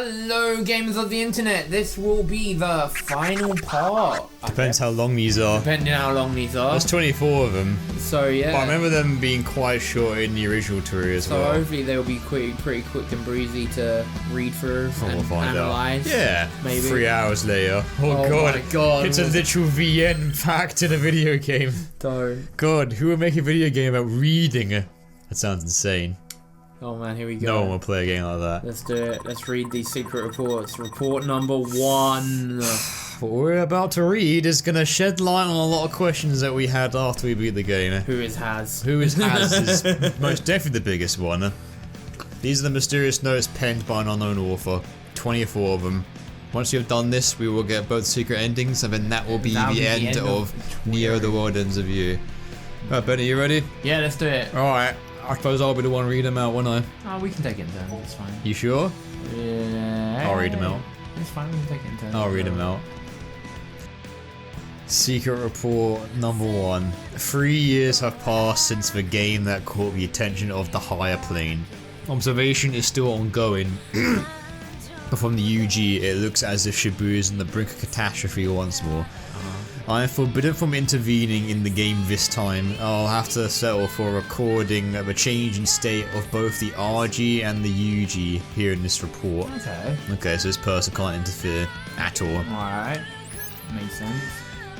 Hello gamers of the internet, this will be the final part. Depends how long these are. Depending on how long these are. There's 24 of them. So yeah. But I remember them being quite short in the original tour as well. So hopefully they'll be pretty quick and breezy to read through and analyze. Yeah, maybe. 3 hours later. Oh god. My god. It's a literal VN packed in a video game. Don't. God, who would make a video game about reading? That sounds insane. Oh man, here we go. No one will play a game like that. Let's do it. Let's read these secret reports. Report number 1. What we're about to read is gonna shed light on a lot of questions that we had after we beat the game. Who is Has? Who is Has is most definitely the biggest one. These are the mysterious notes penned by an unknown author. 24 of them. Once you have done this, we will get both secret endings, and then that will be the end of Neo the World Ends of You. Alright, Benny, you ready? Yeah, let's do it. Alright. I suppose I'll be the one to read them out, won't I? Oh, we can take it in turns, it's fine. You sure? Yeah. I'll read them out. It's fine, we can take it in turns. I'll read them out. Secret report number 1. 3 years have passed since the game that caught the attention of the higher plane. Observation is still ongoing, but from the UG it looks as if Shibuya is on the brink of catastrophe once more. I am forbidden from intervening in the game this time. I'll have to settle for recording the change in state of both the RG and the UG here in this report. Okay, so this person can't interfere at all. Alright, makes sense.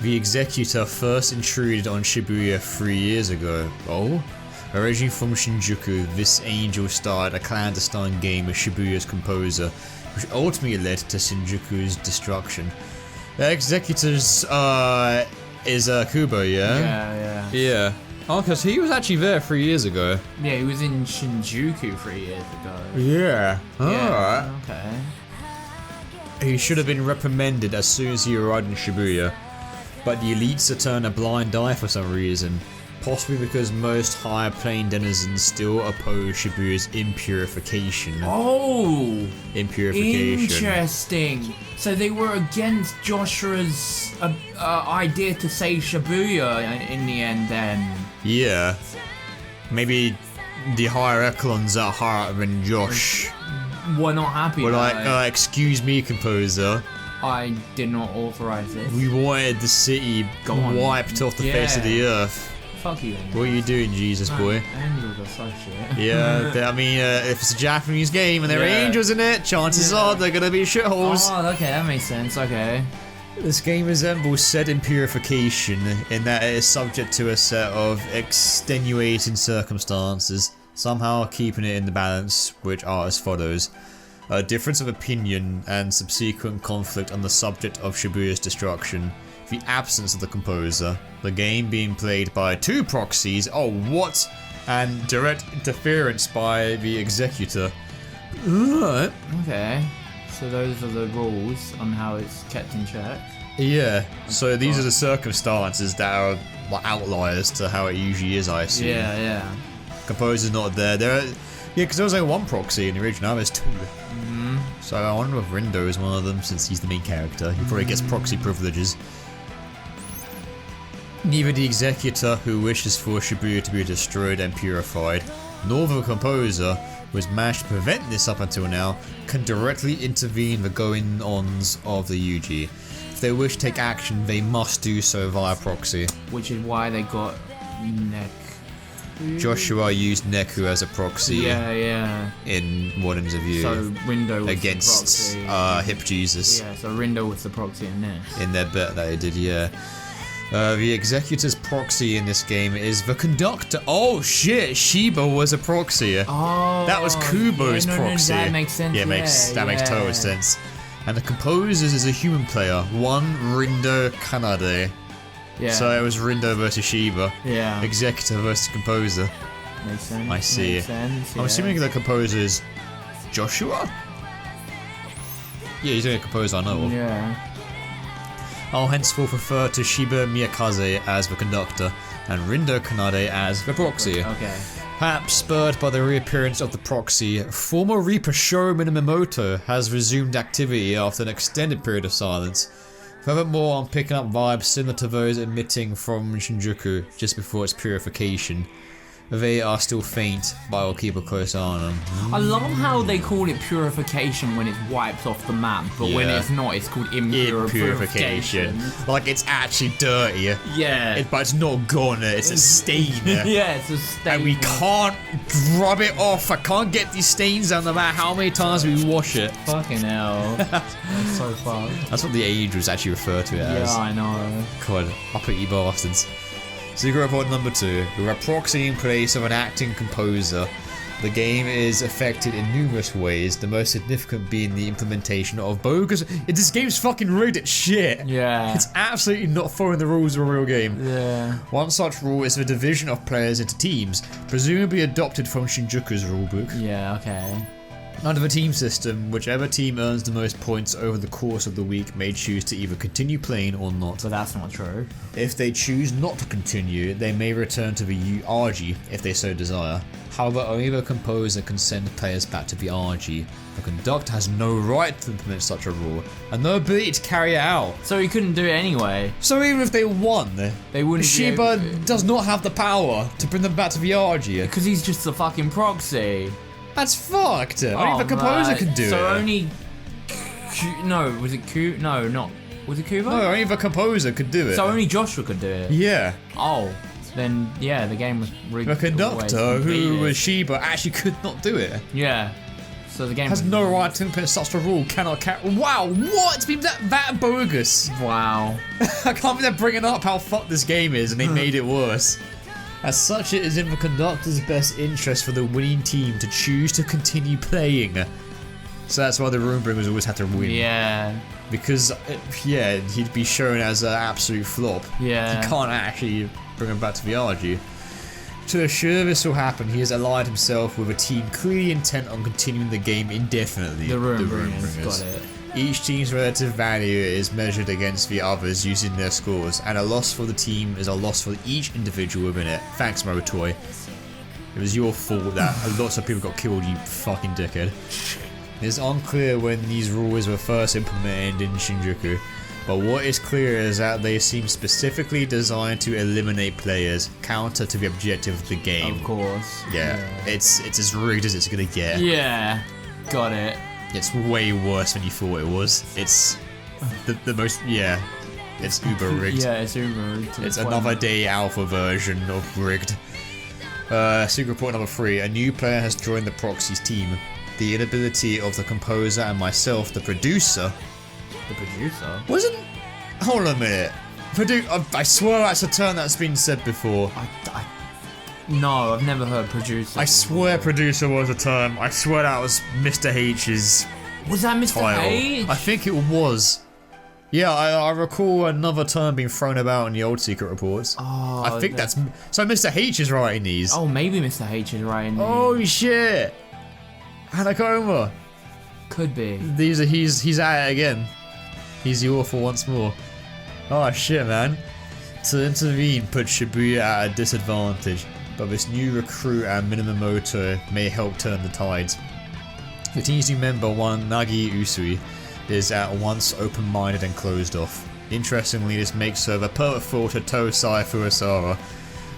The Executor first intruded on Shibuya 3 years ago. Oh? Originating from Shinjuku, this angel started a clandestine game with Shibuya's composer, which ultimately led to Shinjuku's destruction. The Executor's, is Kubo, yeah? Yeah. Oh, because he was actually there 3 years ago. Yeah, he was in Shinjuku 3 years ago. Yeah. Alright. Okay. He should have been reprimanded as soon as he arrived in Shibuya. But the elites have turned a blind eye for some reason. Possibly because most higher plane denizens still oppose Shibuya's impurification. Oh! Impurification. Interesting. So they were against Joshua's idea to save Shibuya in the end then? Yeah. Maybe the higher echelons at heart than Josh were not happy. Were like, excuse me, composer. I did not authorize this. We wanted the city wiped off the face of the earth. Fuck you. What are you doing, Jesus boy? Angels are so shit. Yeah, I mean, if it's a Japanese game and there are angels in it, chances are they're gonna be shitholes. Oh, okay, that makes sense, okay. This game resembles said impurification in that it is subject to a set of extenuating circumstances, somehow keeping it in the balance, which are as follows. A difference of opinion and subsequent conflict on the subject of Shibuya's destruction. The absence of the composer, the game being played by 2 proxies, oh what? And direct interference by the Executor. Okay, so those are the rules on how it's kept in check. Yeah, so these are the circumstances that are like outliers to how it usually is, I assume. Yeah. Composer's not there. Yeah, because there was only 1 proxy in the original, now there's 2. So I wonder if Rindo is one of them, since he's the main character. He probably gets proxy privileges. Neither the Executor, who wishes for Shibuya to be destroyed and purified, nor the composer, who has managed to prevent this up until now, can directly intervene in the going-ons of the UG. If they wish to take action, they must do so via proxy. Which is why they got Neku. Joshua used Neku as a proxy in World Ends of You. So Rindo was against the proxy. Hip Jesus. Yeah, so Rindo was the proxy in this. In their bet that they did, yeah. The Executor's proxy in this game is the Conductor. Oh shit, Shiba was a proxy. Oh, that was Kubo's proxy. That makes sense. Yeah, that makes total sense. And the Composer's is a human player. One Rindo Kanade. Yeah. So it was Rindo versus Shiba. Yeah. Executor versus Composer. Makes sense. I see. Makes sense, I'm assuming the Composer is Joshua? Yeah, he's the only composer I know of. Yeah. I'll henceforth refer to Shiba Miyakaze as the Conductor and Rindo Kanade as the proxy. Okay. Perhaps spurred by the reappearance of the proxy, former Reaper Shoro Minamoto has resumed activity after an extended period of silence. Furthermore, I'm picking up vibes similar to those emitting from Shinjuku just before its purification. They are still faint, but I'll keep a close eye on them. I love how they call it purification when it's wiped off the map, but when it's not, it's called impurification. Like it's actually dirty. Yeah. But it's not gone, it's a stain. Yeah, it's a stain. And we can't rub it off. I can't get these stains out no matter how many times we wash it. Fucking hell. That's so fun. That's what the angels actually refer to it as. Yeah, I know. God, uppity bastards. Secret report number 2. We're a proxy in place of an acting composer. The game is affected in numerous ways, the most significant being the implementation of bogus. This game's fucking rigged at shit. Yeah. It's absolutely not following the rules of a real game. Yeah. One such rule is the division of players into teams, presumably adopted from Shinjuku's rulebook. Yeah, okay. Under the team system, whichever team earns the most points over the course of the week may choose to either continue playing or not. But that's not true. If they choose not to continue, they may return to the RG if they so desire. However, only the composer can send players back to the RG. The conductor has no right to implement such a rule, and no ability to carry it out. So he couldn't do it anyway. So even if they won, they wouldn't. Shiba does not have the power to bring them back to the RG. Because he's just a fucking proxy. That's fucked. Only the composer can do it. So only... No, was it Q? No, not... Was it Kubo? No, only the composer could do it. So only Joshua could do it? Yeah. Oh. Then, yeah, the game was rigged. The conductor, who was Shiba, actually could not do it. Yeah. So the game has no right to implement such a rule, cannot Wow, what? It's been that bogus. Wow. I can't believe they're bringing up how fucked this game is and they made it worse. As such, it is in the conductor's best interest for the winning team to choose to continue playing. So that's why the Rune Bringers always had to win. Yeah. Because, yeah, he'd be shown as an absolute flop. Yeah. He can't actually bring him back to the RG. To assure this will happen, he has allied himself with a team clearly intent on continuing the game indefinitely. The Rune Bringers. Got it. Each team's relative value is measured against the others using their scores, and a loss for the team is a loss for each individual within it. Thanks, Motoy. It was your fault that lots of people got killed, you fucking dickhead. It's unclear when these rules were first implemented in Shinjuku, but what is clear is that they seem specifically designed to eliminate players, counter to the objective of the game. Of course. Yeah. It's as rigged as it's gonna get. Yeah. Got it. It's way worse than you thought it was. It's the most, yeah, it's uber rigged. Yeah, it's uber rigged. It's another day alpha version of rigged. Secret report number 3. A new player has joined the proxy's team. The inability of the composer and myself, the producer. The producer? Wasn't... Hold on a minute. I swear that's a term that's been said before. No, I've never heard producer. I swear producer was a term. I swear that was Mr. H's. Was that Mr. title. H? I think it was. Yeah, I recall another term being thrown about in the old secret reports. Oh, I think that's... So Mr. H is writing these. Oh, maybe Mr. H is writing these. Oh shit! Hanakoma. Could be. He's at it again. He's the author once more. Oh shit, man. To intervene puts Shibuya at a disadvantage, but this new recruit and Minamoto may help turn the tides. The team's new member, one Nagi Usui, is at once open-minded and closed off. Interestingly, this makes her the perfect foil to Tosai Furusawa.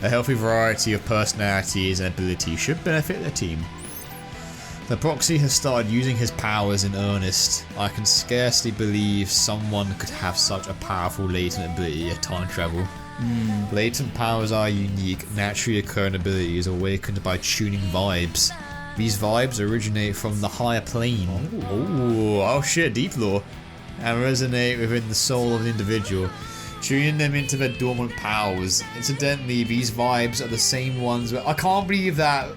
A healthy variety of personalities and abilities should benefit the team. The proxy has started using his powers in earnest. I can scarcely believe someone could have such a powerful latent ability at time travel. Latent powers are unique, naturally occurring abilities awakened by tuning vibes. These vibes originate from the higher plane. Oh shit, deep lore. And resonate within the soul of an individual, tuning them into their dormant powers. Incidentally, these vibes are the same ones I can't believe that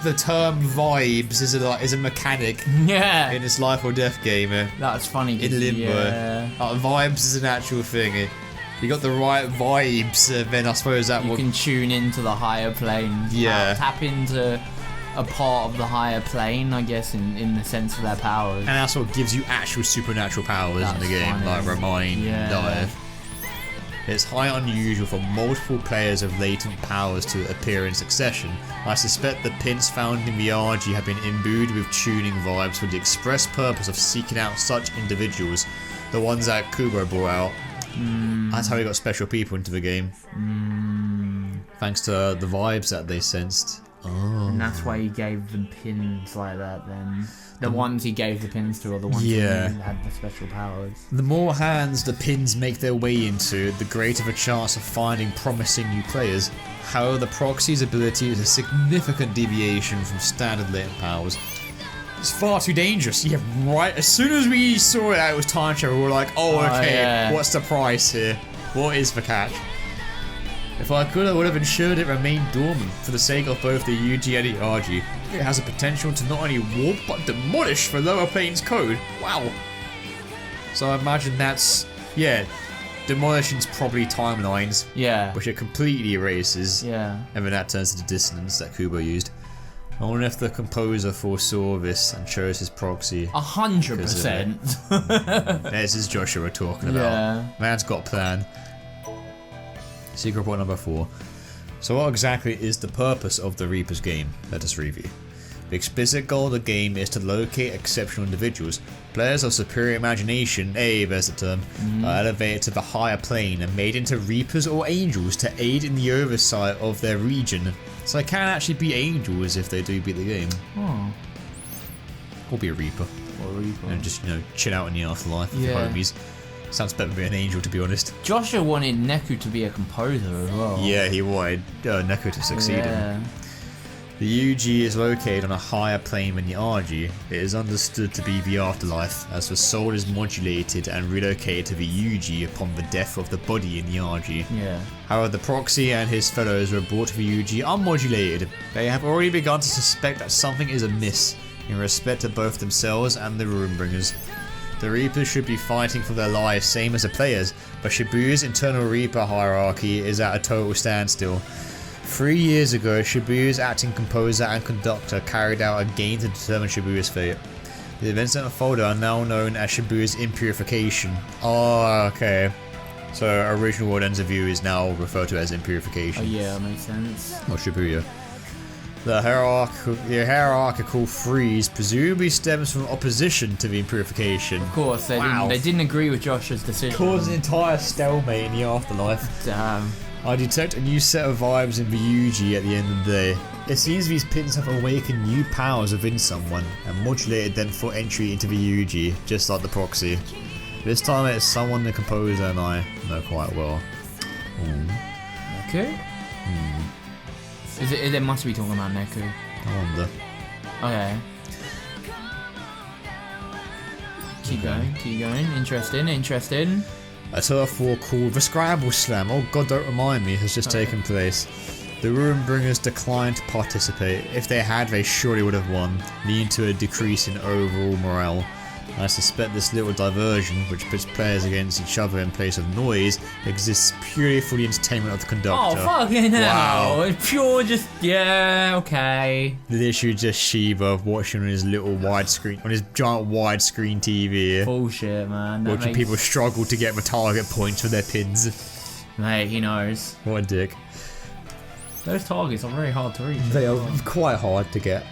the term vibes is a mechanic in this life or death game. That's funny. In Limbo. Yeah. Vibes is an actual thing. You got the right vibes, then I suppose that you can tune into the higher plane. Yeah. Tap into a part of the higher plane, I guess, in the sense of their powers. And that's what gives you actual supernatural powers in the game, like Remind, Dive. It's highly unusual for multiple players of latent powers to appear in succession. I suspect the pins found in the RG have been imbued with tuning vibes for the express purpose of seeking out such individuals, the ones that Kubo brought out. That's how he got special people into the game. Thanks to the vibes that they sensed. Oh. And that's why he gave them pins like that then. The ones he gave the pins to are the ones Yeah. who had the special powers. The more hands the pins make their way into, the greater the chance of finding promising new players. However, the proxy's ability is a significant deviation from standard latent powers. It's far too dangerous. Yeah, right. As soon as we saw it was time travel, we were like, oh, okay, yeah. What's the price here? What is the catch? If I could, I would have ensured it remained dormant for the sake of both the UG and the RG. It has a potential to not only warp, but demolish the lower plane's code. Wow. So I imagine that's, yeah, demolishing's probably timelines, Yeah. which it completely erases. Yeah. And then that turns to the dissonance that Kubo used. I wonder if the composer foresaw this and chose his proxy. 100%. This is Joshua talking about. Yeah. Man's got a plan. Secret point number 4. So what exactly is the purpose of the Reaper's game? Let us review. The explicit goal of the game is to locate exceptional individuals. Players of superior imagination, there's the term, are elevated to the higher plane and made into Reapers or Angels to aid in the oversight of their region. So they can actually be Angels if they do beat the game. Oh. Or be a Reaper. Or Reaper. And just, chill out in the afterlife with your Yeah. homies. Sounds better than being an angel, to be honest. Joshua wanted Neku to be a composer as well. Yeah, he wanted Neko to succeed him. The UG is located on a higher plane than the RG. It is understood to be the afterlife, as the soul is modulated and relocated to the UG upon the death of the body in the RG. Yeah. However, the proxy and his fellows were brought to the UG unmodulated. They have already begun to suspect that something is amiss in respect to both themselves and the Runebringers. The Reapers should be fighting for their lives, same as the players, but Shibuya's internal Reaper hierarchy is at a total standstill. 3 years ago, Shibuya's acting composer and conductor carried out a game to determine Shibuya's fate. The events that unfolded are now known as Shibuya's Impurification. Oh, okay. So original World Ends of View is now referred to as Impurification. Oh yeah, that makes sense. Or Shibuya. The hierarchical freeze presumably stems from opposition to the Impurification. Of course, they didn't agree with Joshua's decision. Caused an entire stalemate in the afterlife. Damn. I detect a new set of vibes in the UG at the end of the day. It seems these pins have awakened new powers within someone and modulated them for entry into the UG, just like the proxy. This time it's someone the composer and I know quite well. Neku? They must be talking about Neku. I wonder. Okay. Keep going. Interesting. A turf war called the Scrabble Slam, oh god don't remind me, has just taken place. The Runebringers declined to participate. If they had, they surely would have won, leading to a decrease in overall morale. I suspect this little diversion, which pits players against each other in place of noise, exists purely for the entertainment of the conductor. Oh fucking hell! Wow. It's pure okay. Literally just Shiba watching on his little widescreen, on his giant widescreen TV. Bullshit, man. Watching people struggle to get the target points for their pins. Mate, he knows. What a dick. Those targets are very hard to reach. They are quite hard to get.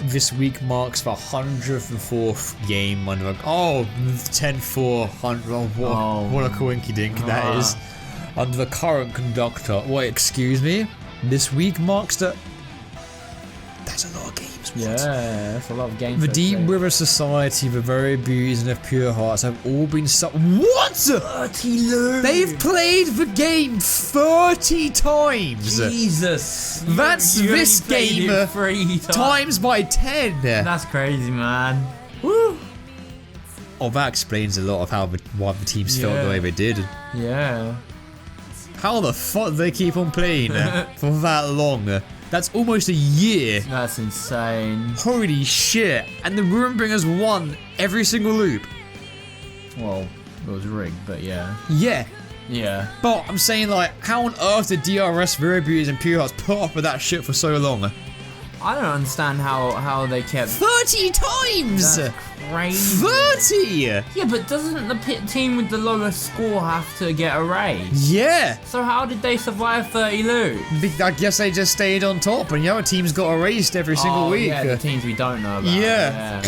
This week marks the 104th game under 10-400. What a coinky dink that is. Under the current conductor. Wait, excuse me? This week marks the. That's a lot of games. Yeah, that's a lot of games. The Deep River Society, the very beauties and the pure hearts have all been What? 30 loops. They've played the game 30 times. Jesus. That's this game 3 times by 10. That's crazy, man. Woo. Oh, that explains a lot of why the teams felt the way they did. Yeah. How the fuck do they keep on playing for that long? That's almost a year. That's insane. Holy shit. And the Runebringers won every single loop. Well, it was rigged, but yeah. Yeah. Yeah. But I'm saying, like, how on earth did DRS, Very Beauties, and Pure Hearts put up with that shit for so long? I don't understand how they kept 30 times! That's crazy. 30! Yeah, but doesn't the team with the lowest score have to get a raise? Yeah! So how did they survive 30 loops? I guess they just stayed on top and the other teams got erased every single week. Yeah, the teams we don't know about. Yeah.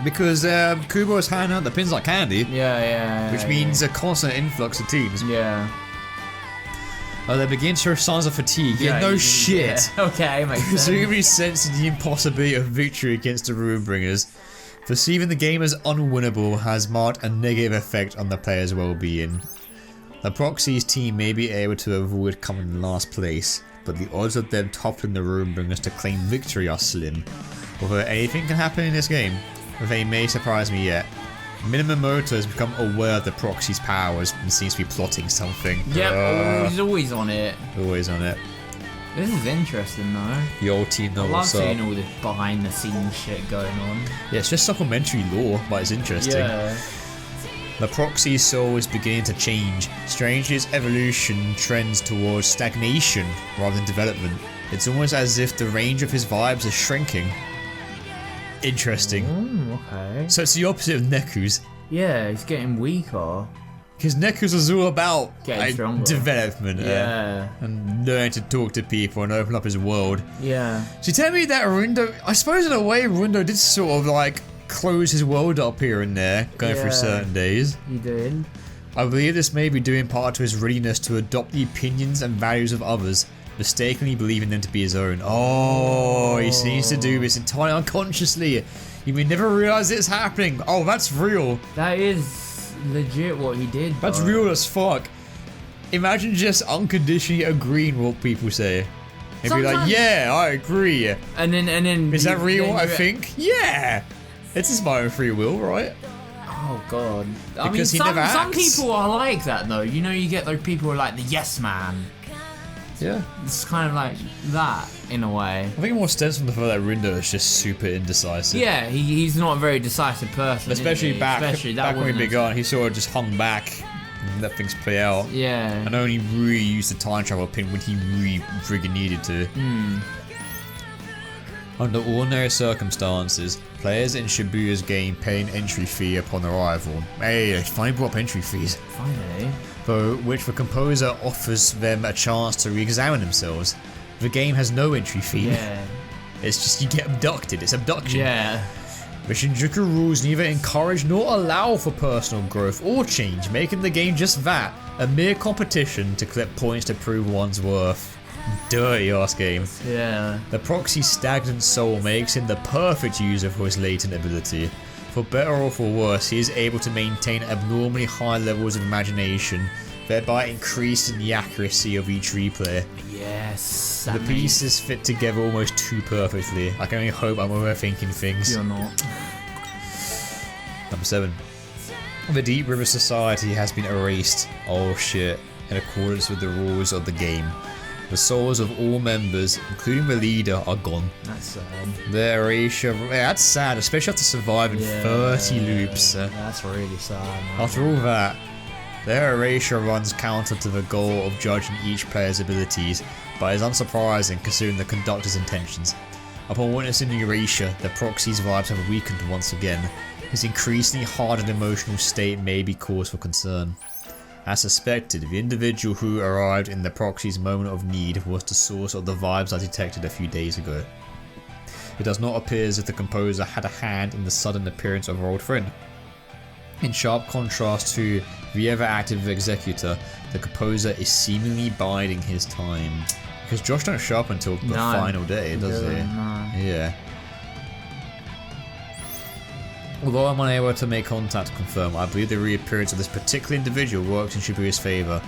Because Kubo was handing out the pins like candy. Yeah. Which means a constant influx of teams. Yeah. Oh, they begin to show signs of fatigue. Yeah, no shit. Yeah. Okay, makes sense. Presumably sensing the impossibility of victory against the Runebringers. Perceiving the game as unwinnable has marked a negative effect on the player's well-being. The Proxy's team may be able to avoid coming in last place, but the odds of them toppling the Runebringers to claim victory are slim. Although anything can happen in this game, they may surprise me yet. Minamoto has become aware of the Proxy's powers and seems to be plotting something. Yep, he's always on it. Always on it. This is interesting though. The old team knows what's up. I love seeing all this behind the scenes shit going on. Yeah, it's just supplementary lore, but it's interesting. Yeah. The Proxy's soul is beginning to change. Strangely, its evolution trends towards stagnation rather than development. It's almost as if the range of his vibes is shrinking. Interesting. Okay. So it's the opposite of Neku's. Yeah, he's getting weaker. Because Neku's was all about development and learning to talk to people and open up his world. Yeah. So you tell me that Rundo, I suppose in a way Rundo did sort of like close his world up here and there, going through certain days. He did. I believe this may be due in part to his readiness to adopt the opinions and values of others, mistakenly believing them to be his own. Oh, he seems to do this entirely unconsciously. You may never realize it's happening. Oh, that's real. That is legit what he did. That's real as fuck. Imagine just unconditionally agreeing with what people say. And be like, yeah, I agree. And then is that real? I think. Yeah. It's just my own free will, right? Oh god. Because he never acts. Some people are like that though. You know, you get those people who are like the yes man. Yeah. It's kind of like that in a way. I think it more stems from the fact that Rindo is just super indecisive. Yeah, he's not a very decisive person. Especially back when we began, he sort of just hung back and let things play out. Yeah. And only really used the time travel pin when he really friggin' needed to. Under ordinary circumstances, players in Shibuya's game pay an entry fee upon arrival. Hey, they finally brought up entry fees. Finally. For which the composer offers them a chance to re-examine themselves. The game has no entry fee. Yeah. It's just you get abducted. It's abduction. Yeah. The Shinjuku rules neither encourage nor allow for personal growth or change, making the game just that, a mere competition to collect points to prove one's worth. Dirty ass game. Yeah. The Proxy's stagnant soul makes him the perfect user for his latent ability. For better or for worse, he is able to maintain abnormally high levels of imagination, thereby increasing the accuracy of each replay. Yes. The pieces fit together almost too perfectly. I can only hope I'm overthinking things. You're not. Number 7. The Deep River Society has been erased. Oh shit. In accordance with the rules of the game. The souls of all members, including the leader, are gone. That's sad. Their erasure... Yeah, that's sad, especially after surviving 30 loops. That's really sad, man. After all that, their erasure runs counter to the goal of judging each player's abilities, but is unsurprising considering the conductor's intentions. Upon witnessing the erasure, the Proxy's vibes have weakened once again. His increasingly hardened emotional state may be cause for concern. As suspected, the individual who arrived in the Proxy's moment of need was the source of the vibes I detected a few days ago. It does not appear as if the composer had a hand in the sudden appearance of our old friend. In sharp contrast to the ever active executor, the composer is seemingly biding his time. Because Josh don't show up until the final day, does he? No. Yeah. Although I'm unable to make contact to confirm, I believe the reappearance of this particular individual works in Shibuya's favour.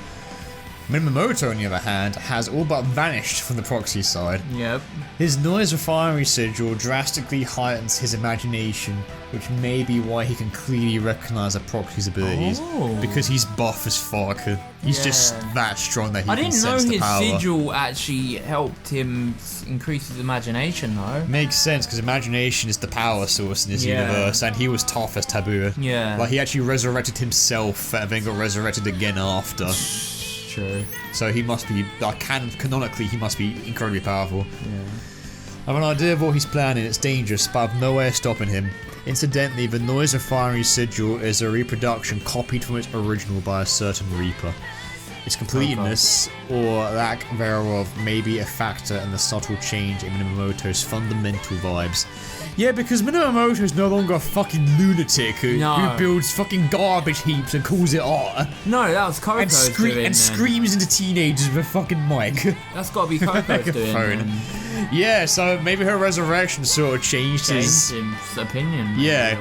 Minamoto, on the other hand, has all but vanished from the Proxy side. Yep. His noise refinery sigil drastically heightens his imagination, which may be why he can clearly recognise the Proxy's abilities. Oh. Because he's buff as fuck. He's just that strong that he can sense the power. I didn't know his sigil actually helped him increase his imagination though. Makes sense, because imagination is the power source in this universe, and he was tough as Taboo. Yeah. Like, he actually resurrected himself and then got resurrected again after. True. So he must be, canonically, he must be incredibly powerful. Yeah. I have an idea of what he's planning. It's dangerous, but I've no way of stopping him. Incidentally, the noise refinery sigil is a reproduction copied from its original by a certain Reaper. its completeness or lack thereof may be a factor in the subtle change in Minamoto's fundamental vibes. Yeah, because Minamoto is no longer a fucking lunatic who builds fucking garbage heaps and calls it art. No, that was Coco and screams into teenagers with a fucking mic. That's got to be Coco doing. Yeah, so maybe her resurrection sort of changed his opinion. Yeah,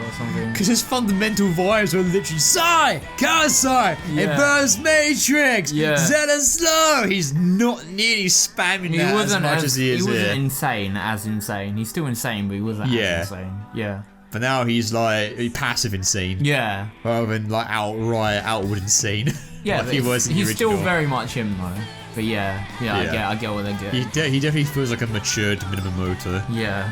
because his fundamental vibes were literally Sai, Kansai, Advanced Matrix, Zeta Slow. He's not nearly spamming that as much as he is here. He wasn't insane. He's still insane, but he wasn't as insane. Yeah. But now he's like passive insane. Yeah. Rather than like outward insane. Yeah, like he was in the he's original. still very much him though. But I get what they get. He definitely feels like a matured Minamoto. Yeah.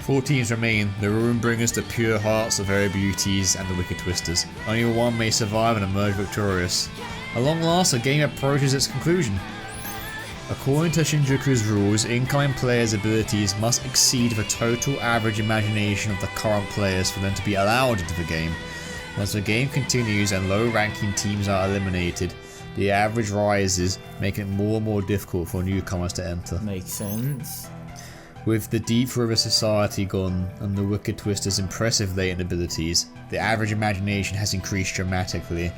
4 teams remain, the Ruinbringers, the Pure Hearts, the Very Beauties, and the Wicked Twisters. Only one may survive and emerge victorious. At long last, the game approaches its conclusion. According to Shinjuku's rules, incoming players' abilities must exceed the total average imagination of the current players for them to be allowed into the game. As the game continues and low-ranking teams are eliminated, the average rises, making it more and more difficult for newcomers to enter. Makes sense. With the Deep River Society gone and the Wicked Twister's impressive latent abilities, the average imagination has increased dramatically.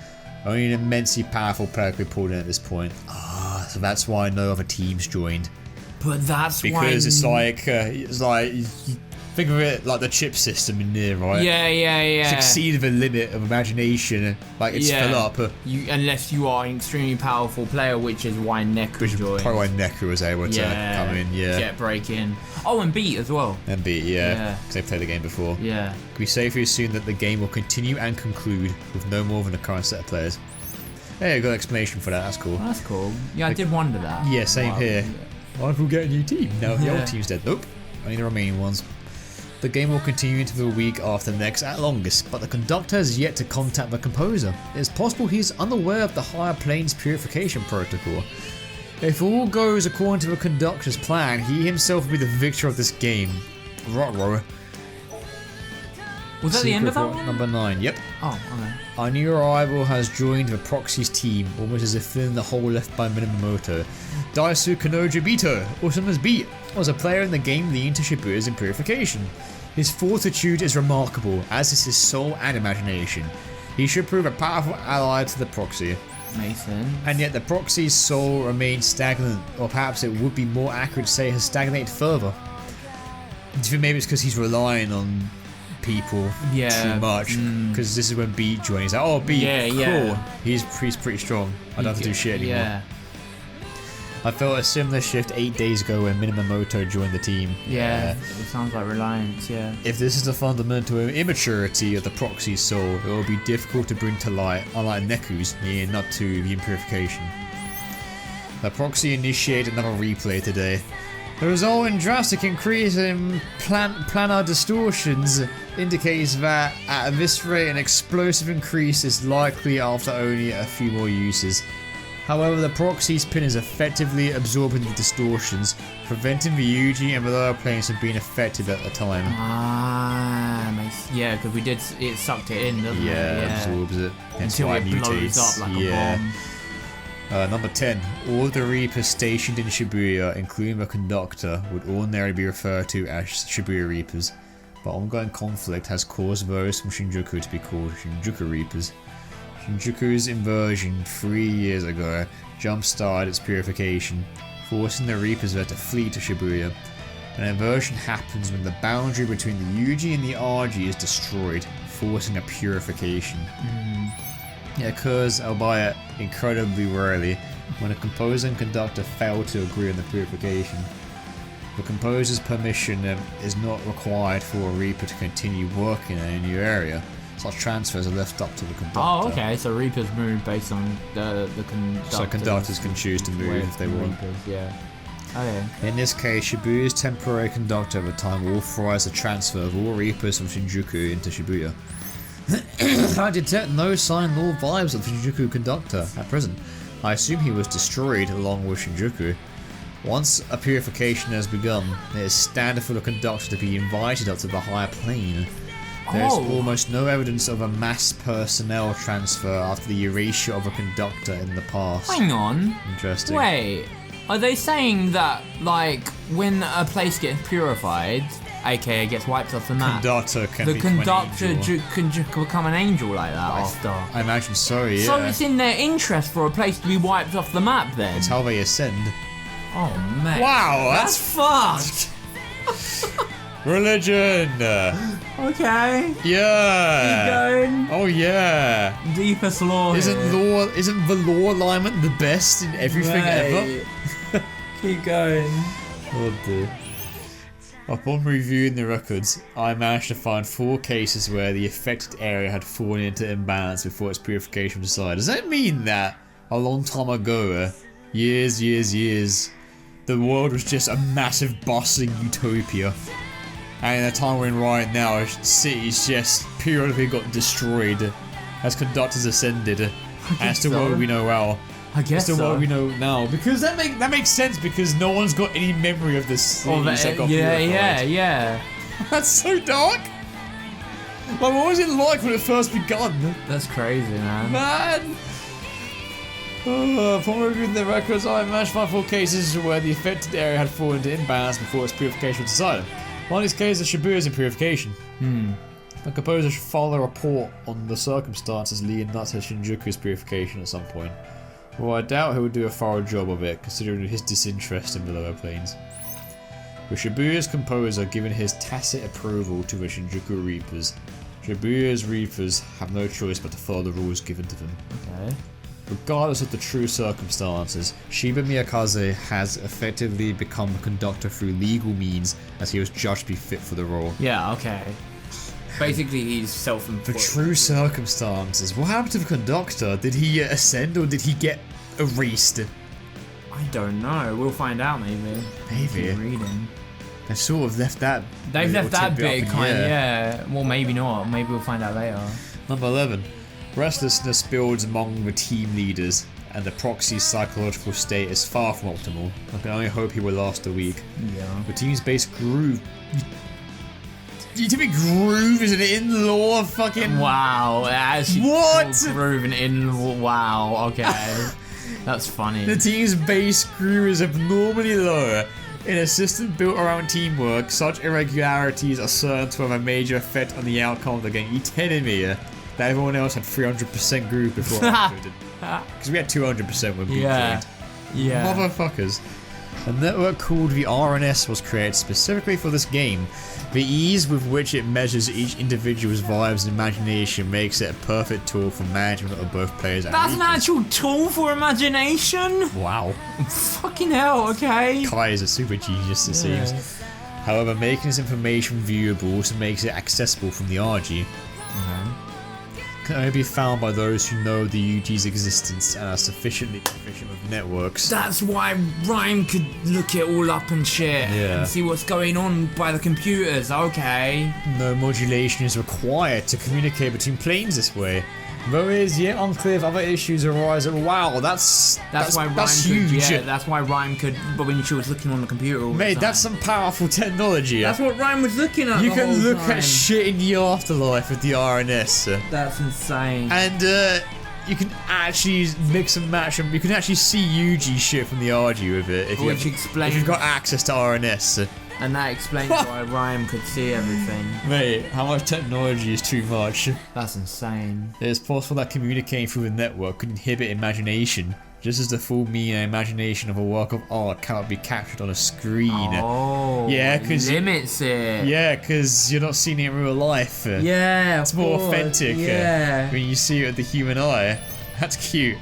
Only an immensely powerful player could be pulled in at this point. So that's why no other teams joined. But that's because it's like think of it like the chip system in there, right? Yeah. It's exceeded the limit of imagination. Like it's fill up. Unless you are an extremely powerful player, which is why Neku joined. Probably why Neku was able to come in. Get break in. Oh, and beat as well. And beat, because they've played the game before. Yeah. We safely assume that the game will continue and conclude with no more than the current set of players. Hey, I got an explanation for that. That's cool. That's cool. Yeah, I did wonder that. Yeah, same here. Why if we get a new team? No, the old team's dead. Nope. Only the remaining ones. The game will continue into the week after next at longest, but the conductor has yet to contact the composer. It is possible he is unaware of the higher planes purification protocol. If all goes according to the conductor's plan, he himself will be the victor of this game. Ruh-roh. Was that the end of that one? Number 9, yep. Oh, okay. Our new arrival has joined the Proxy's team, almost as if filling the hole left by Minamoto. Daisu Kanoja Bito, also known as Beat, was a player in the game leading to Shibuya's in purification. His fortitude is remarkable, as is his soul and imagination. He should prove a powerful ally to the Proxy. Makes sense. And yet the Proxy's soul remains stagnant, or perhaps it would be more accurate to say has stagnated further. Do you think maybe it's because he's relying on people too much? Because this is when Beat joins. He's like, oh, Beat, cool. He's pretty strong. I don't have to do shit anymore. Yeah. I felt a similar shift 8 days ago when Minamoto joined the team. Yeah, it sounds like reliance, If this is the fundamental immaturity of the Proxy's soul, it will be difficult to bring to light, unlike Neku's, meaning not to the impurification. The Proxy initiated another replay today. The result in drastic increase in planar distortions indicates that at this rate an explosive increase is likely after only a few more uses. However, the Proxy's pin is effectively absorbing the distortions, preventing the UG and the lower planes from being affected at the time. Because it sucked it in, doesn't it? Yeah, absorbs it. Until it blows up like a bomb. Number 10. All the Reapers stationed in Shibuya, including the conductor, would ordinarily be referred to as Shibuya Reapers, but ongoing conflict has caused those from Shinjuku to be called Shinjuku Reapers. Shinjuku's invasion 3 years ago jump-started its purification, forcing the Reapers there to flee to Shibuya. An inversion happens when the boundary between the UG and the RG is destroyed, forcing a purification. It occurs, albeit incredibly rarely, when a composer and conductor fail to agree on the purification. The composer's permission is not required for a Reaper to continue working in a new area. Such transfers are left up to the conductor. Oh, okay, so Reapers move based on the conductor. So conductors can choose to move if they want. Reapers, Okay. In this case, Shibuya's temporary conductor at the time will authorize the transfer of all Reapers from Shinjuku into Shibuya. I detect no sign nor vibes of the Shinjuku conductor at present. I assume he was destroyed along with Shinjuku. Once a purification has begun, it is standard for the conductor to be invited up to the higher plane. There's almost no evidence of a mass personnel transfer after the erasure of a conductor in the past. Hang on. Interesting. Wait, are they saying that, like, when a place gets purified, aka gets wiped off the map, Conductor can the become conductor an angel. can become an angel like that after? I imagine so, yeah. So it's in their interest for a place to be wiped off the map then? It's how they ascend. Oh, man. Wow, That's fucked. Religion! Okay. Yeah! Keep going. Oh yeah! Deepest lore Isn't the law alignment the best in everything ever? Keep going. Oh dear. Upon reviewing the records, I managed to find 4 cases where the affected area had fallen into imbalance before its purification was decided. Does that mean that a long time ago, years, the world was just a massive bustling utopia? And in the time we're in right now, cities just periodically got destroyed as conductors ascended. And it's the world we know now. I guess it's the world we know now. Because that makes sense because no one's got any memory of this cities that got purified. Yeah. That's so dark! Like, what was it like when it first begun? That's crazy, man. Upon reviewing the records, I managed to find 4 cases where the affected area had fallen into imbalance before its purification was decided. One of these cases, Shibuya is in purification. The composer should file a report on the circumstances leading up to Shinjuku's purification at some point. Well, I doubt he would do a thorough job of it, considering his disinterest in the lower planes. With Shibuya's composer giving his tacit approval to the Shinjuku Reapers, Shibuya's Reapers have no choice but to follow the rules given to them. Okay. Regardless of the true circumstances, Shiba Miyakaze has effectively become a conductor through legal means as he was judged to be fit for the role. Yeah, okay. Basically, he's self-employed. The true circumstances. What happened to the conductor? Did he ascend or did he get erased? I don't know. We'll find out, maybe. Maybe. Keep reading. They've sort of left that. They've left that bit, kind of, yeah. Well, maybe not. Maybe we'll find out later. Number 11. Restlessness builds among the team leaders, and the proxy's psychological state is far from optimal. I can only hope he will last a week. Yeah. The team's base groove. You tell me groove is an in-law fucking. Wow. Actually, what? Groove and in. Wow. Okay. That's funny. The team's base groove is abnormally low. In a system built around teamwork, such irregularities are certain to have a major effect on the outcome of the game. You telling me that everyone else had 300% groove before I did? Because we had 200% when we joined. Yeah. Motherfuckers. A network called the RNS was created specifically for this game. The ease with which it measures each individual's vibes and imagination makes it a perfect tool for management of both players and That's an actual tool for imagination? Wow. Fucking hell, okay. Kai is a super genius, it seems. However, making this information viewable also makes it accessible from the RG. Can only be found by those who know the UG's existence and are sufficiently proficient with networks. That's why Rhyme could look it all up and shit and see what's going on by the computers, okay. No modulation is required to communicate between planes this way. Though it is yet unclear if other issues arise. Wow, that's why Rhyme huge. Could, that's why Rhyme could, but when she was looking on the computer all the Mate, time. that's some powerful technology. That's what Rhyme was looking at. You the can whole look time. at shit in the afterlife with the RNS. That's insane. And you can actually mix and match them. You can actually see UG shit from the RG with it if you've got access to RNS. And that explains why Rhyme could see everything. Mate, how much technology is too much? That's insane. It is possible that communicating through the network could inhibit imagination, just as the full meaning and imagination of a work of art cannot be captured on a screen. Oh, yeah, because limits it. Yeah, because you're not seeing it in real life. Yeah, it's more authentic. Yeah, when you see it with the human eye. That's cute.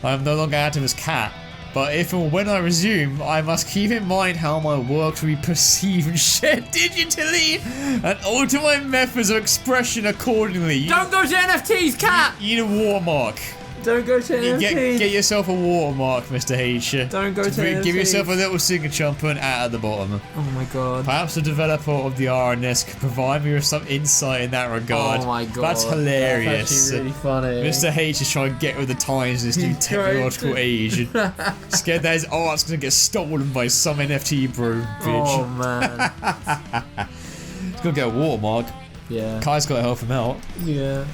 I am no longer active as Cat. But if or when I resume, I must keep in mind how my works will be perceived and shared digitally, and alter my methods of expression accordingly. Don't go to NFTs, Cat! You need a watermark. Don't go to NFTs. Get yourself a watermark, Mr. H. Don't go to NFTs. Give yourself a little signature and put an at the bottom. Oh my god. Perhaps the developer of the RNS could provide me with some insight in that regard. Oh my god. That's hilarious. That's actually really funny. Mr. H is trying to get with the times in this new technological age. Scared that his art's gonna get stolen by some NFT bro, bitch. Oh man. He's gonna get a watermark. Yeah. Kai's gotta help him out. Yeah.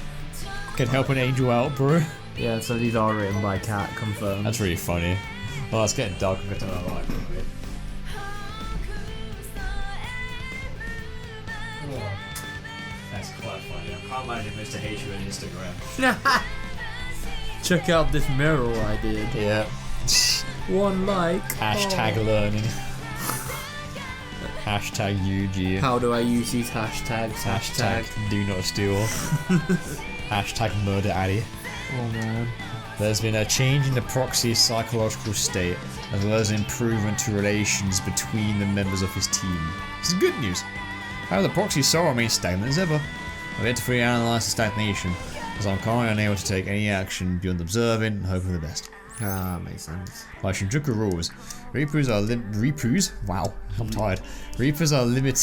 Can help an angel out, bro. Yeah, so these are written by Cat, confirmed. That's really funny. Well, it's getting dark a bit on our life, right? That's quite funny. I can't imagine Mr. H on Instagram. Check out this mural I did. Yeah. 1 like. Hashtag learning. Hashtag UG. How do I use these hashtags? Hashtag do not steal. Hashtag murder Addy. Oh man. There's been a change in the proxy's psychological state, as well as an improvement to relations between the members of his team. This is good news. However, the proxy's soul remains stagnant as ever. I've yet to fully analyse the stagnation, as I'm currently unable to take any action beyond observing and hoping for the best. Ah, makes sense. By Shinjuku rules, wow, I'm tired. Reapers are are limited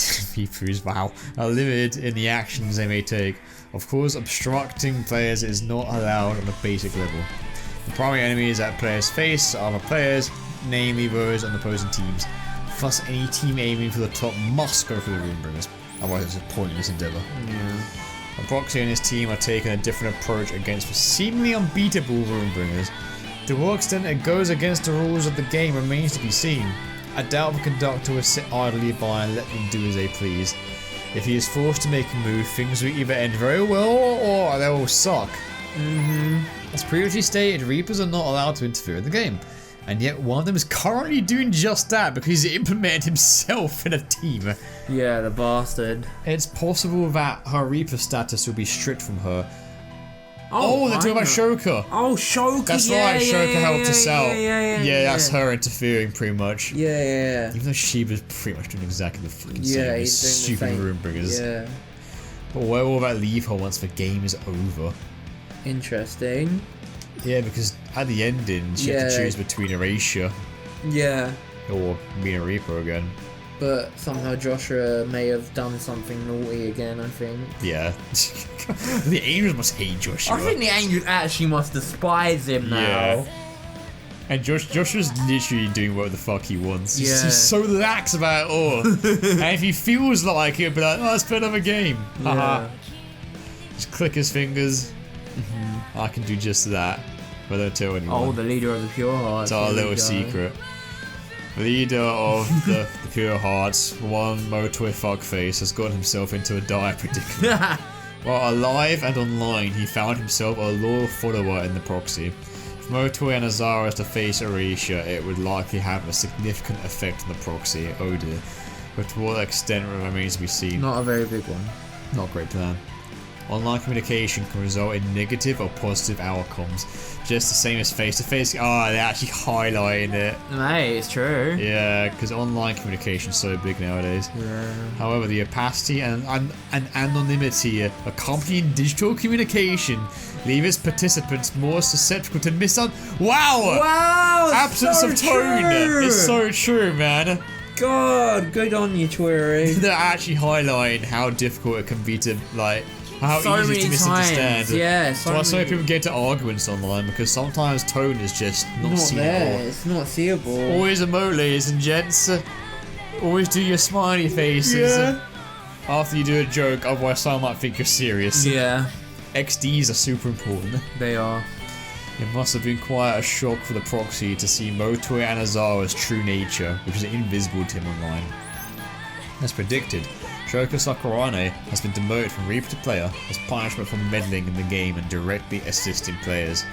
in the actions they may take. Of course, obstructing players is not allowed on a basic level. The primary enemies that players face are other players, namely those on opposing teams. Thus, any team aiming for the top must go through the Runebringers, otherwise it's a pointless endeavour. Yeah. The Proxy and his team are taking a different approach against seemingly unbeatable Runebringers. To what extent it goes against the rules of the game remains to be seen. I doubt the conductor will sit idly by and let them do as they please. If he is forced to make a move, things will either end very well or they will suck. As previously stated, Reapers are not allowed to interfere in the game, and yet one of them is currently doing just that because he implemented himself in a team. Yeah, the bastard. It's possible that her Reaper status will be stripped from her. Oh, they're talking about Shoka. Oh, Shoka. That's right, Shoka helped us out. Yeah, that's her interfering pretty much. Yeah. Even though Shiba's pretty much doing exactly the fucking same as stupid Runebringers. Yeah. But where will that leave her once the game is over? Interesting. Yeah, because at the ending, she had to choose between Erasure or being a Reaper again. But somehow Joshua may have done something naughty again, I think. Yeah. The angels must hate Joshua. I think the angels actually must despise him now. Yeah. And Joshua's literally doing what the fuck he wants. He's so lax about it all. And if he feels like it, he'll be like, oh, let's play another game. Haha. Just click his fingers. I can do just that. But don't tell anyone. Oh, the leader of the Pure Hearts. It's our little secret. Leader of the Pure Hearts, one Motoe fuckface, has got himself into a dire predicament. While alive and online, he found himself a loyal follower in the proxy. If Motoe and Azara is to face Erasure, it would likely have a significant effect on the proxy, oh dear. But to what extent remains to be seen. Not a very big one. Not a great plan. Online communication can result in negative or positive outcomes, just the same as face-to-face. Oh, they're actually highlighting it. Mate, it's true. Yeah, because online communication is so big nowadays. Yeah. However, the opacity and anonymity accompanying digital communication leave its participants more susceptible to Wow! Absence of tone! True. It's so true, man. God, good on you, Twewy. They're actually highlighting how difficult it can be to, like, how so easy to misunderstand. Yeah, so many people get into arguments online because sometimes tone is just not seeable. It's not seeable. Always emote, ladies and gents. Always do your smiley faces after you do a joke, otherwise someone might think you're serious. Yeah. XDs are super important. They are. It must have been quite a shock for the proxy to see Motoe and Azara's true nature, which is invisible to him online. As predicted, Shoka Sakurane has been demoted from Reaper to player as punishment for meddling in the game and directly assisting players.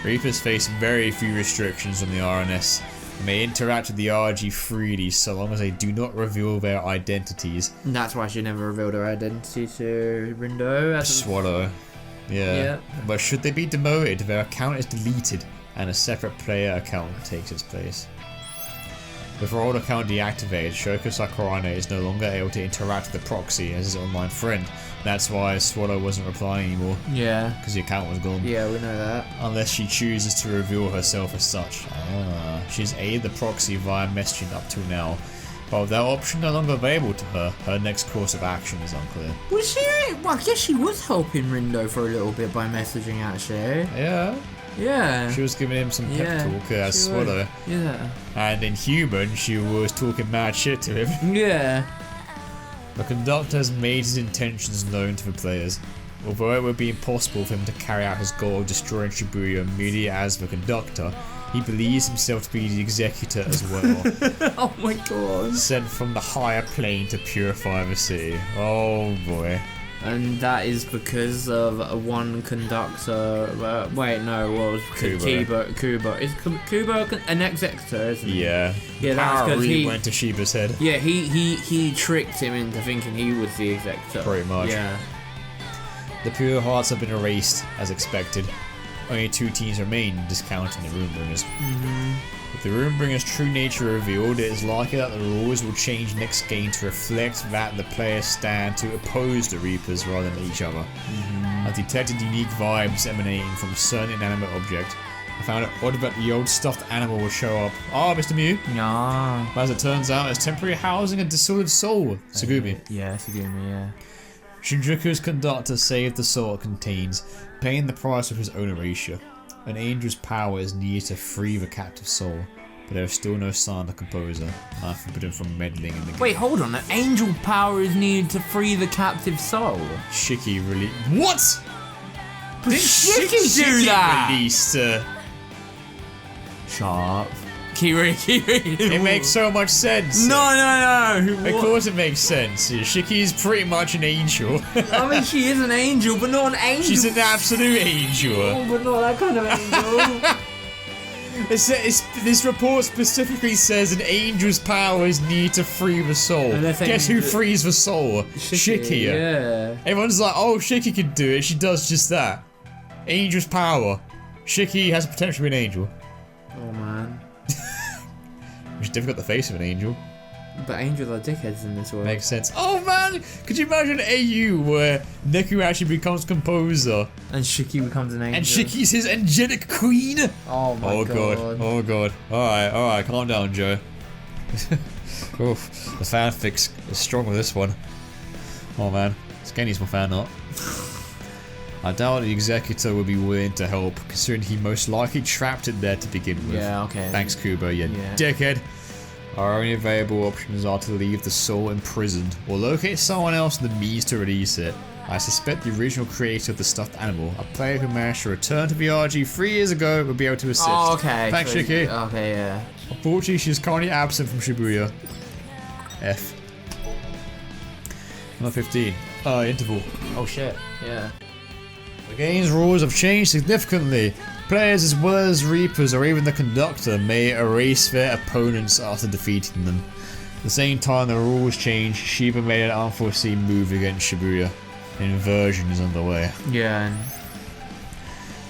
Reapers face very few restrictions on the RNS and may interact with the RG freely so long as they do not reveal their identities. And that's why she never revealed her identity to Rindo. Swallow. Yeah. But should they be demoted, their account is deleted and a separate player account takes its place. With her old account deactivated, Shoka Sakurane is no longer able to interact with the proxy as his online friend. That's why Swallow wasn't replying anymore. Yeah. Because the account was gone. Yeah, we know that. Unless she chooses to reveal herself as such. She's aided the proxy via messaging up till now. But with that option no longer available to her, her next course of action is unclear. Was she? Well, I guess she was helping Rindo for a little bit by messaging, actually. Yeah. She was giving him some pep talk as Swallow. Yeah. And in Human, she was talking mad shit to him. Yeah. The conductor has made his intentions known to the players. Although it would be impossible for him to carry out his goal of destroying Shibuya merely as the conductor, he believes himself to be the executor as well. Oh my god. Sent from the higher plane to purify the city. Oh boy. And that is because of one conductor. Wait, no, what was Kubo? Is Kubo an executor, isn't he? Yeah. Yeah, that's because he went to Shiba's head. Yeah, he tricked him into thinking he was the executor. Pretty much. Yeah. The pure hearts have been erased, as expected. Only 2 teams remain, discounting the Runebringers. With the Runebringers' true nature revealed, it is likely that the rules will change next game to reflect that the players stand to oppose the Reapers rather than each other. I've detected unique vibes emanating from a certain inanimate object. I found it odd that the old stuffed animal would show up. Ah, Mr. Mew. Yeah. But as it turns out, it's temporary housing a disordered soul. Tsugumi. Yeah, Tsugumi, yeah. Shinjuku's conductor saved the soul it contains, paying the price of his own erasure. An angel's power is needed to free the captive soul, but there is still no sign of the composer, and I forbid him from meddling in the game. Wait, hold on. An angel power is needed to free the captive soul. Shiki released. What? Did Shiki do that? Released. Sharp. Kiri. It makes so much sense. No. Of course it makes sense. Shiki's pretty much an angel. I mean, she is an angel, but not an angel. She's an absolute angel. Oh, but not that kind of angel. This report specifically says an angel's powers need to free the soul. Guess who frees the soul? Shiki. Yeah. Everyone's like, oh, Shiki can do it. She does just that. Angel's power. Shiki has the potential to be an angel. Oh, man. She's definitely got the face of an angel. But angels are dickheads in this world. Makes sense. Oh man, could you imagine AU where Neku actually becomes composer and Shiki becomes an angel? And Shiki's his angelic queen? Oh my god. Oh god. Alright, calm down, Joe. Oof, the fanfic is strong with this one. Oh man, this game needs more fan art. I doubt the executor would be willing to help, considering he most likely trapped it there to begin with. Yeah, okay. Thanks, Kubo, you dickhead. Our only available options are to leave the soul imprisoned, or locate someone else and the means to release it. I suspect the original creator of the stuffed animal, a player who managed to return to the RG 3 years ago, would be able to assist. Oh, okay. Thanks, Shiki. Okay, yeah. Unfortunately, she is currently absent from Shibuya. F. Number 15. Interval. Oh shit, yeah. The game's rules have changed significantly. Players as well as Reapers or even the conductor may erase their opponents after defeating them. At the same time the rules changed, Shiba made an unforeseen move against Shibuya. An inversion is underway. Yeah.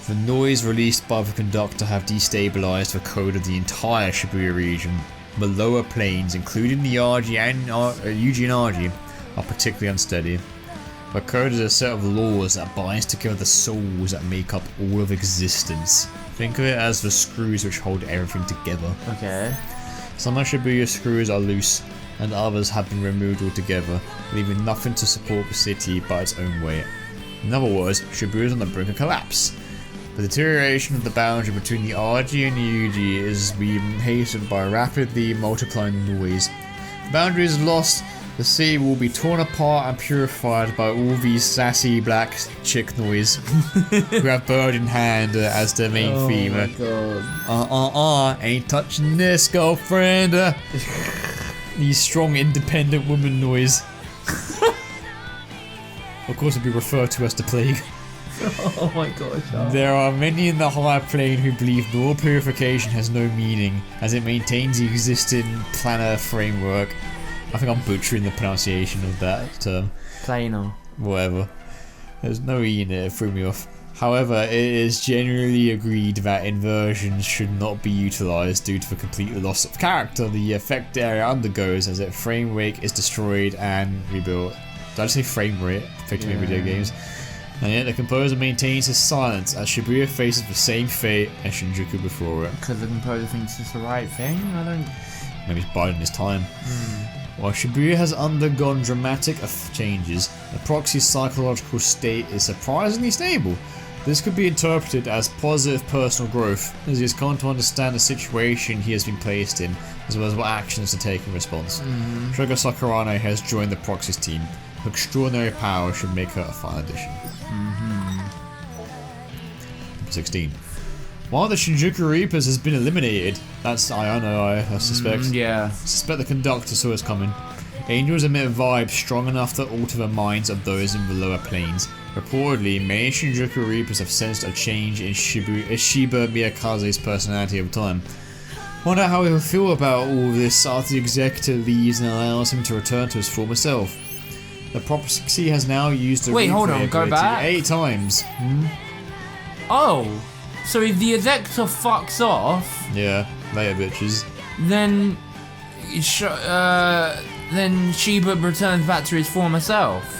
The noise released by the conductor have destabilized the code of the entire Shibuya region. The lower planes, including the RG and UG and RG, are particularly unsteady. The code is a set of laws that binds together the souls that make up all of existence. Think of it as the screws which hold everything together. Okay. Some of Shibuya's screws are loose, and others have been removed altogether, leaving nothing to support the city but its own weight. In other words, Shibuya is on the brink of collapse. The deterioration of the boundary between the RG and the UG is being hastened by rapidly multiplying noise. The boundary is lost. The city will be torn apart and purified by all these sassy black chick noise who have bird in hand as their main theme. Oh my god. Ain't touching this, girlfriend. These strong, independent woman noise. Of course, it'll be referred to as the plague. Oh my gosh. There are many in the higher plane who believe law purification has no meaning, as it maintains the existing planar framework. I think I'm butchering the pronunciation of that term. Planar. Whatever. There's no E in it, it threw me off. However, it is generally agreed that inversions should not be utilised due to the complete loss of character the affected area undergoes as its frame rate is destroyed and rebuilt. Did I just say frame rate? Effectively in video games. And yet the composer maintains his silence as Shibuya faces the same fate as Shinjuku before it. Because the composer thinks it's the right thing? I don't... Maybe he's biding his time. While Shibuya has undergone dramatic changes, the proxy's psychological state is surprisingly stable. This could be interpreted as positive personal growth, as he has come to understand the situation he has been placed in, as well as what actions to take in response. Shogo Sakurano has joined the Proxy's team. Her extraordinary power should make her a fine addition. 16. While the Shinjuku Reapers has been eliminated, that's I suspect. Suspect the conductor saw us coming. Angels emit vibes strong enough to alter the minds of those in the lower planes. Reportedly, many Shinjuku Reapers have sensed a change in Shiba Miyakaze's personality over time. Wonder how he will feel about all this after the executor leaves and allows him to return to his former self. The Proxy has now used the replay ability 8 times. Oh, so if the executor fucks off... Yeah, later bitches. Then Shiba returns back to his former self.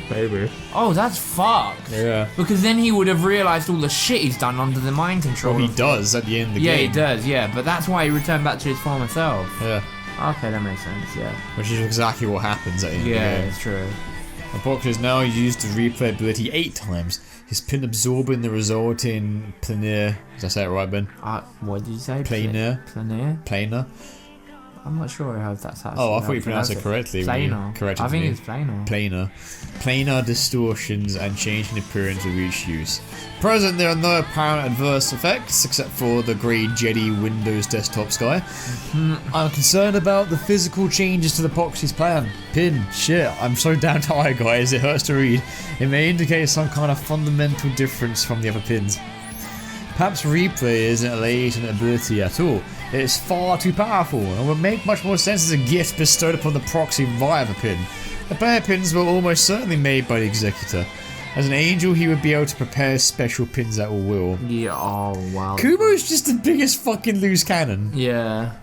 Maybe. Oh, that's fucked. Yeah. Because then he would have realised all the shit he's done under the mind control. Well, he does at the end of the game. Yeah, he does, yeah. But that's why he returned back to his former self. Yeah. Okay, that makes sense, yeah. Which is exactly what happens at the end of the game. Yeah, it's true. The Proxy has now used the replay ability 8 times. His pin absorbing the resulting planar. Did I say it right, Ben? What did you say? Planar. Planar? I'm not sure how that's how. Oh, I thought you pronounced it correctly. Planar. I think it's planar. Planar distortions and change in appearance with each use. Present, there are no apparent adverse effects except for the grey Jedi Windows desktop sky. I'm concerned about the physical changes to the Proxy's plan. Pin, shit, I'm so down to eye, guys, it hurts to read. It may indicate some kind of fundamental difference from the other pins. Perhaps replay isn't a latent ability at all. It is far too powerful and would make much more sense as a gift bestowed upon the Proxy via the pin. The player pins were almost certainly made by the Executor. As an angel, he would be able to prepare special pins at will. Yeah, oh wow. Kubo's just the biggest fucking loose cannon. Yeah.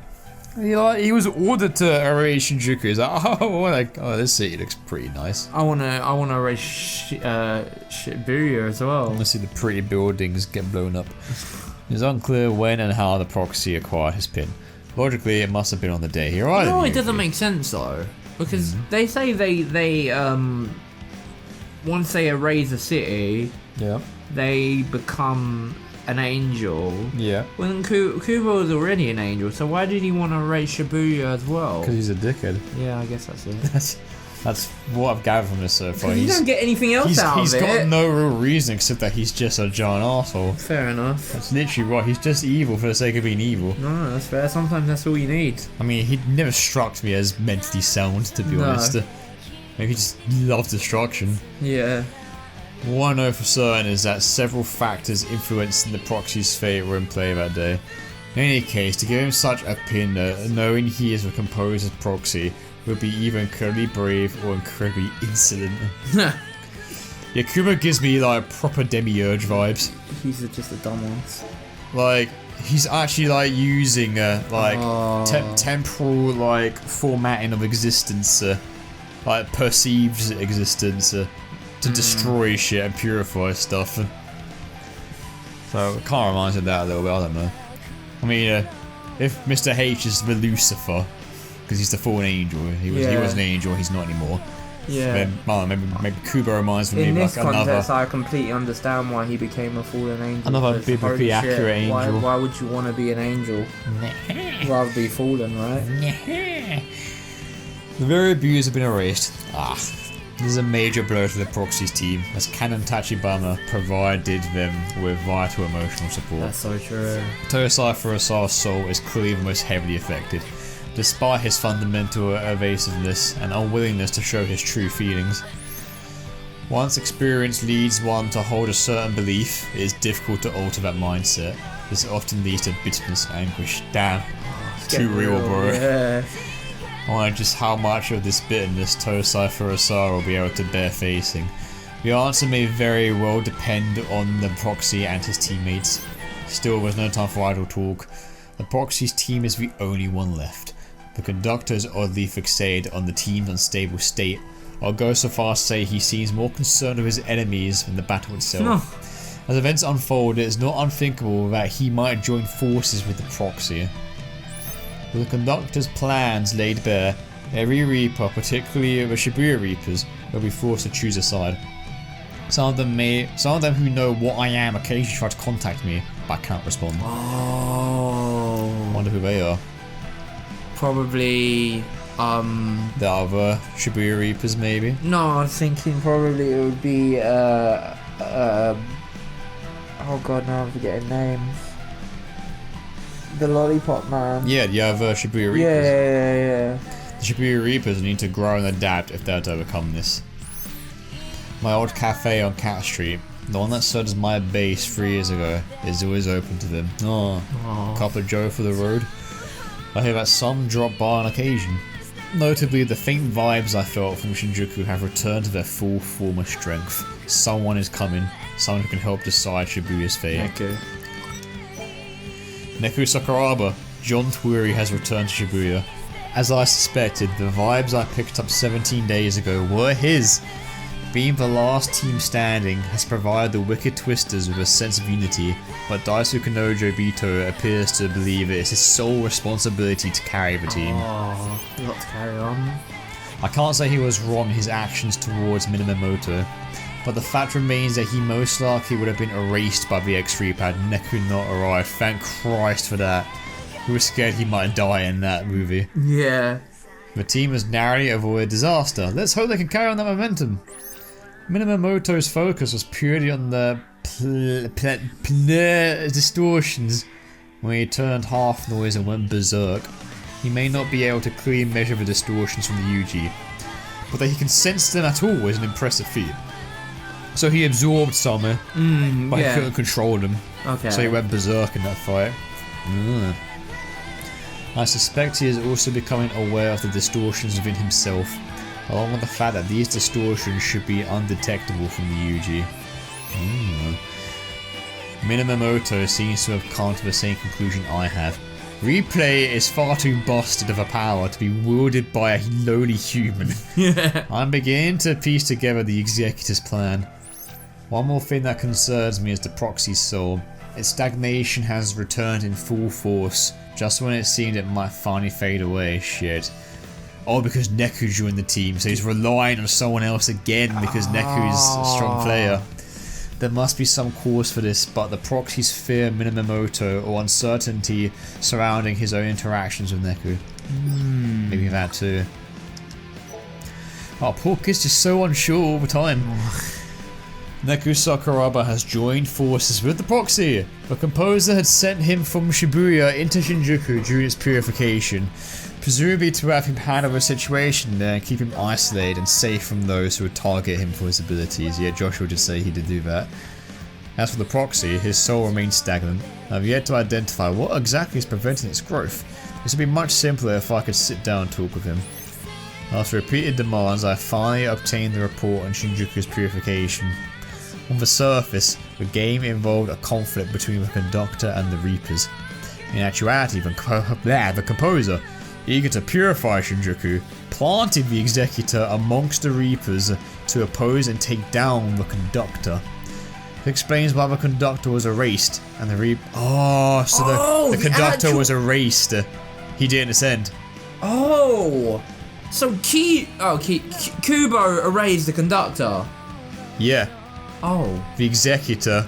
He was ordered to erase Shinjuku. He's like, oh, this city looks pretty nice. I wanna erase Shibuya as well. I wanna see the pretty buildings get blown up. It's unclear when and how the Proxy acquired his pin. Logically, it must have been on the day he arrived. No, it doesn't make sense though, because they say they once they erase a city, they become an angel. Yeah. Well, then Kubo was already an angel, so why did he want to erase Shibuya as well? Because he's a dickhead. Yeah, I guess that's it. That's what I've gathered from this so far. You don't get anything else out of it. He's got no real reason except that he's just a giant arsehole. Fair enough. That's literally right. He's just evil for the sake of being evil. No, that's fair. Sometimes that's all you need. I mean, he never struck me as mentally sound, to be honest. Maybe he just loved destruction. Yeah. What I know for certain is that several factors influencing the Proxy's fate were in play that day. In any case, to give him such a pin, knowing he is a composer's Proxy, would be either incredibly brave or incredibly insolent. Kubo gives me like proper demiurge vibes. He's just a dumb one. Like, he's actually like using temporal like formatting of existence, like perceived existence, to destroy shit and purify stuff. So it kind of reminds me of that a little bit, I don't know. I mean, if Mr. H is the Lucifer, because he's the fallen angel, he was an angel, he's not anymore. Yeah. Then, maybe Kubo reminds me of like another... In this context, I completely understand why he became a fallen angel. Another biblically accurate angel. Why would you want to be an angel? Rather be fallen, right? The very abused have been erased. This is a major blow to the Proxy's team, as Canon Tachibana provided them with vital emotional support. That's so true. Tosai Furusawa's soul is clearly the most heavily affected, despite his fundamental evasiveness and unwillingness to show his true feelings. Once experience leads one to hold a certain belief, it is difficult to alter that mindset. This often leads to bitterness and anguish. Damn, too real, bro. Yeah. I wonder just how much of this bitterness Tosai Furusawa will be able to bear facing. The answer may very well depend on the Proxy and his teammates. Still, there's no time for idle talk. The Proxy's team is the only one left. The conductor is oddly fixated on the team's unstable state. I'll go so far as to say he seems more concerned with his enemies than the battle itself. As events unfold, it is not unthinkable that he might join forces with the Proxy. With the conductor's plans laid bare, every Reaper, particularly the Shibuya Reapers, will be forced to choose a side. Some of them who know what I am occasionally try to contact me, but I can't respond. Oh. Wonder who they are. Probably, the other Shibuya Reapers, maybe? No, I was thinking probably it would be, oh god, now I'm forgetting names. The Lollipop Man. Yeah, the other Shibuya Reapers. Yeah. The Shibuya Reapers need to grow and adapt if they're to overcome this. My old cafe on Cat Street, the one that served as my base 3 years ago, is always open to them. Cup of Joe for the road. I hear that some drop by on occasion. Notably, the faint vibes I felt from Shinjuku have returned to their full former strength. Someone is coming. Someone who can help decide Shibuya's fate. Neku Sakuraba. John Twewy has returned to Shibuya. As I suspected, the vibes I picked up 17 days ago were his. Being the last team standing has provided the Wicked Twisters with a sense of unity, but Daisuke Nojo Bito appears to believe it is his sole responsibility to carry the team. Oh, you got to carry on. I can't say he was wrong in his actions towards Minamoto, but the fact remains that he most likely would have been erased by the X3 had Neku not arrived. Thank Christ for that. We were scared he might die in that movie. Yeah. The team has narrowly avoided disaster. Let's hope they can carry on that momentum. Minamoto's focus was purely on the distortions. When he turned half noise and went berserk, he may not be able to clearly measure the distortions from the UG, but that he can sense them at all is an impressive feat. So he absorbed some, but he couldn't control them. Okay. So he went berserk in that fight. I suspect he is also becoming aware of the distortions within himself, along with the fact that these distortions should be undetectable from the UG. Minamoto seems to have come to the same conclusion I have. Replay is far too busted of a power to be wielded by a lowly human. I'm beginning to piece together the Executor's plan. One more thing that concerns me is the Proxy's soul. Its stagnation has returned in full force, just when it seemed it might finally fade away. Shit. Oh, because Neku joined the team, so he's relying on someone else again because Neku's a strong player. There must be some cause for this, but the proxies fear Minamoto or uncertainty surrounding his own interactions with Neku. Maybe that too. Oh, poor kid's just so unsure all the time. Neku Sakuraba has joined forces with the proxy. The composer had sent him from Shibuya into Shinjuku during its purification, presumably to have him handle the situation there and keep him isolated and safe from those who would target him for his abilities. Yet Joshua did say he did do that. As for the proxy, his soul remains stagnant. I have yet to identify what exactly is preventing its growth. This would be much simpler if I could sit down and talk with him. After repeated demands, I finally obtained the report on Shinjuku's purification. On the surface, the game involved a conflict between the conductor and the Reapers. In actuality, the composer, eager to purify Shinjuku, planted the Executor amongst the Reapers to oppose and take down the conductor. It explains why the conductor was erased and the the conductor was erased. He didn't ascend. Oh, so Kubo erased the conductor. Yeah. Oh. The Executor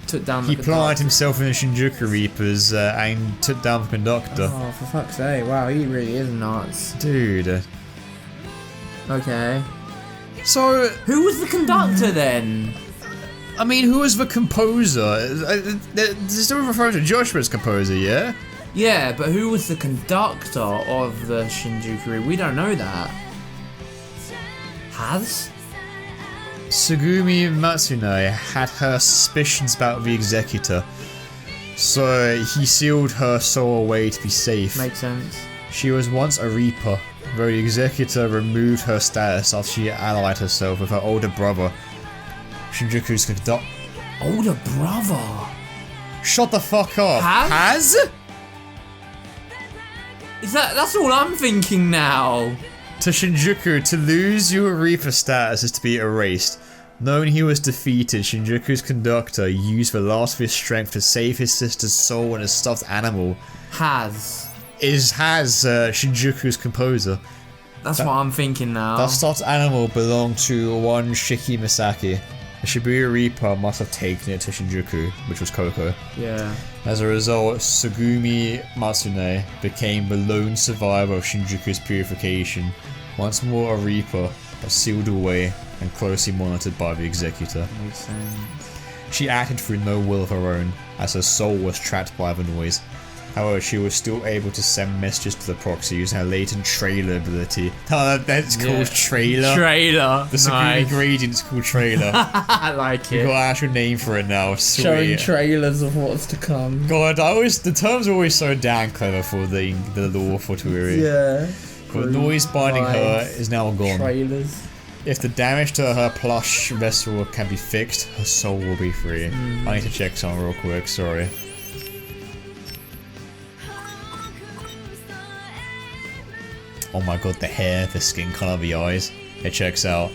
took down the conductor. He planted himself in the Shinjuku Reapers and took down the conductor. Oh, for fuck's sake. Wow, he really is nuts. Dude. Okay. So... who was the conductor then? I mean, who was the composer? They're still referring to Joshua's composer, yeah? Yeah, but who was the conductor of the Shinjuku? We don't know that. Has? Sugumi Matsune had her suspicions about the Executor, so he sealed her soul away to be safe. Makes sense. She was once a Reaper, though the Executor removed her status after she allied herself with her older brother, Shinjuku's conductor. Older brother? Shut the fuck up. Has? Is that's all I'm thinking now. To Shinjuku, to lose your Reaper status is to be erased. Knowing he was defeated, Shinjuku's conductor used the last of his strength to save his sister's soul and a stuffed animal. Has Shinjuku's composer. That's what I'm thinking now. That stuffed animal belonged to one Shiki Misaki. The Shibuya Reaper must have taken it to Shinjuku, which was Koko. Yeah. As a result, Sugumi Matsune became the lone survivor of Shinjuku's purification. Once more a Reaper, but sealed away and closely monitored by the Executor. Makes sense. She acted through no will of her own, as her soul was trapped by the noise. However, she was still able to send messages to the proxy using her latent trailer ability. Oh, that's called trailer. Trailer. The Sugumi ingredient's called trailer. I like it. We've got an actual name for it now. Sweet. Showing trailers of what's to come. God, the terms are always so damn clever for the lore for Twewy. Yeah. But noise binding her is now gone. Trailers. If the damage to her plush vessel can be fixed, her soul will be free. I need to check something real quick, sorry. Oh my god, the hair, the skin colour, the eyes. It checks out.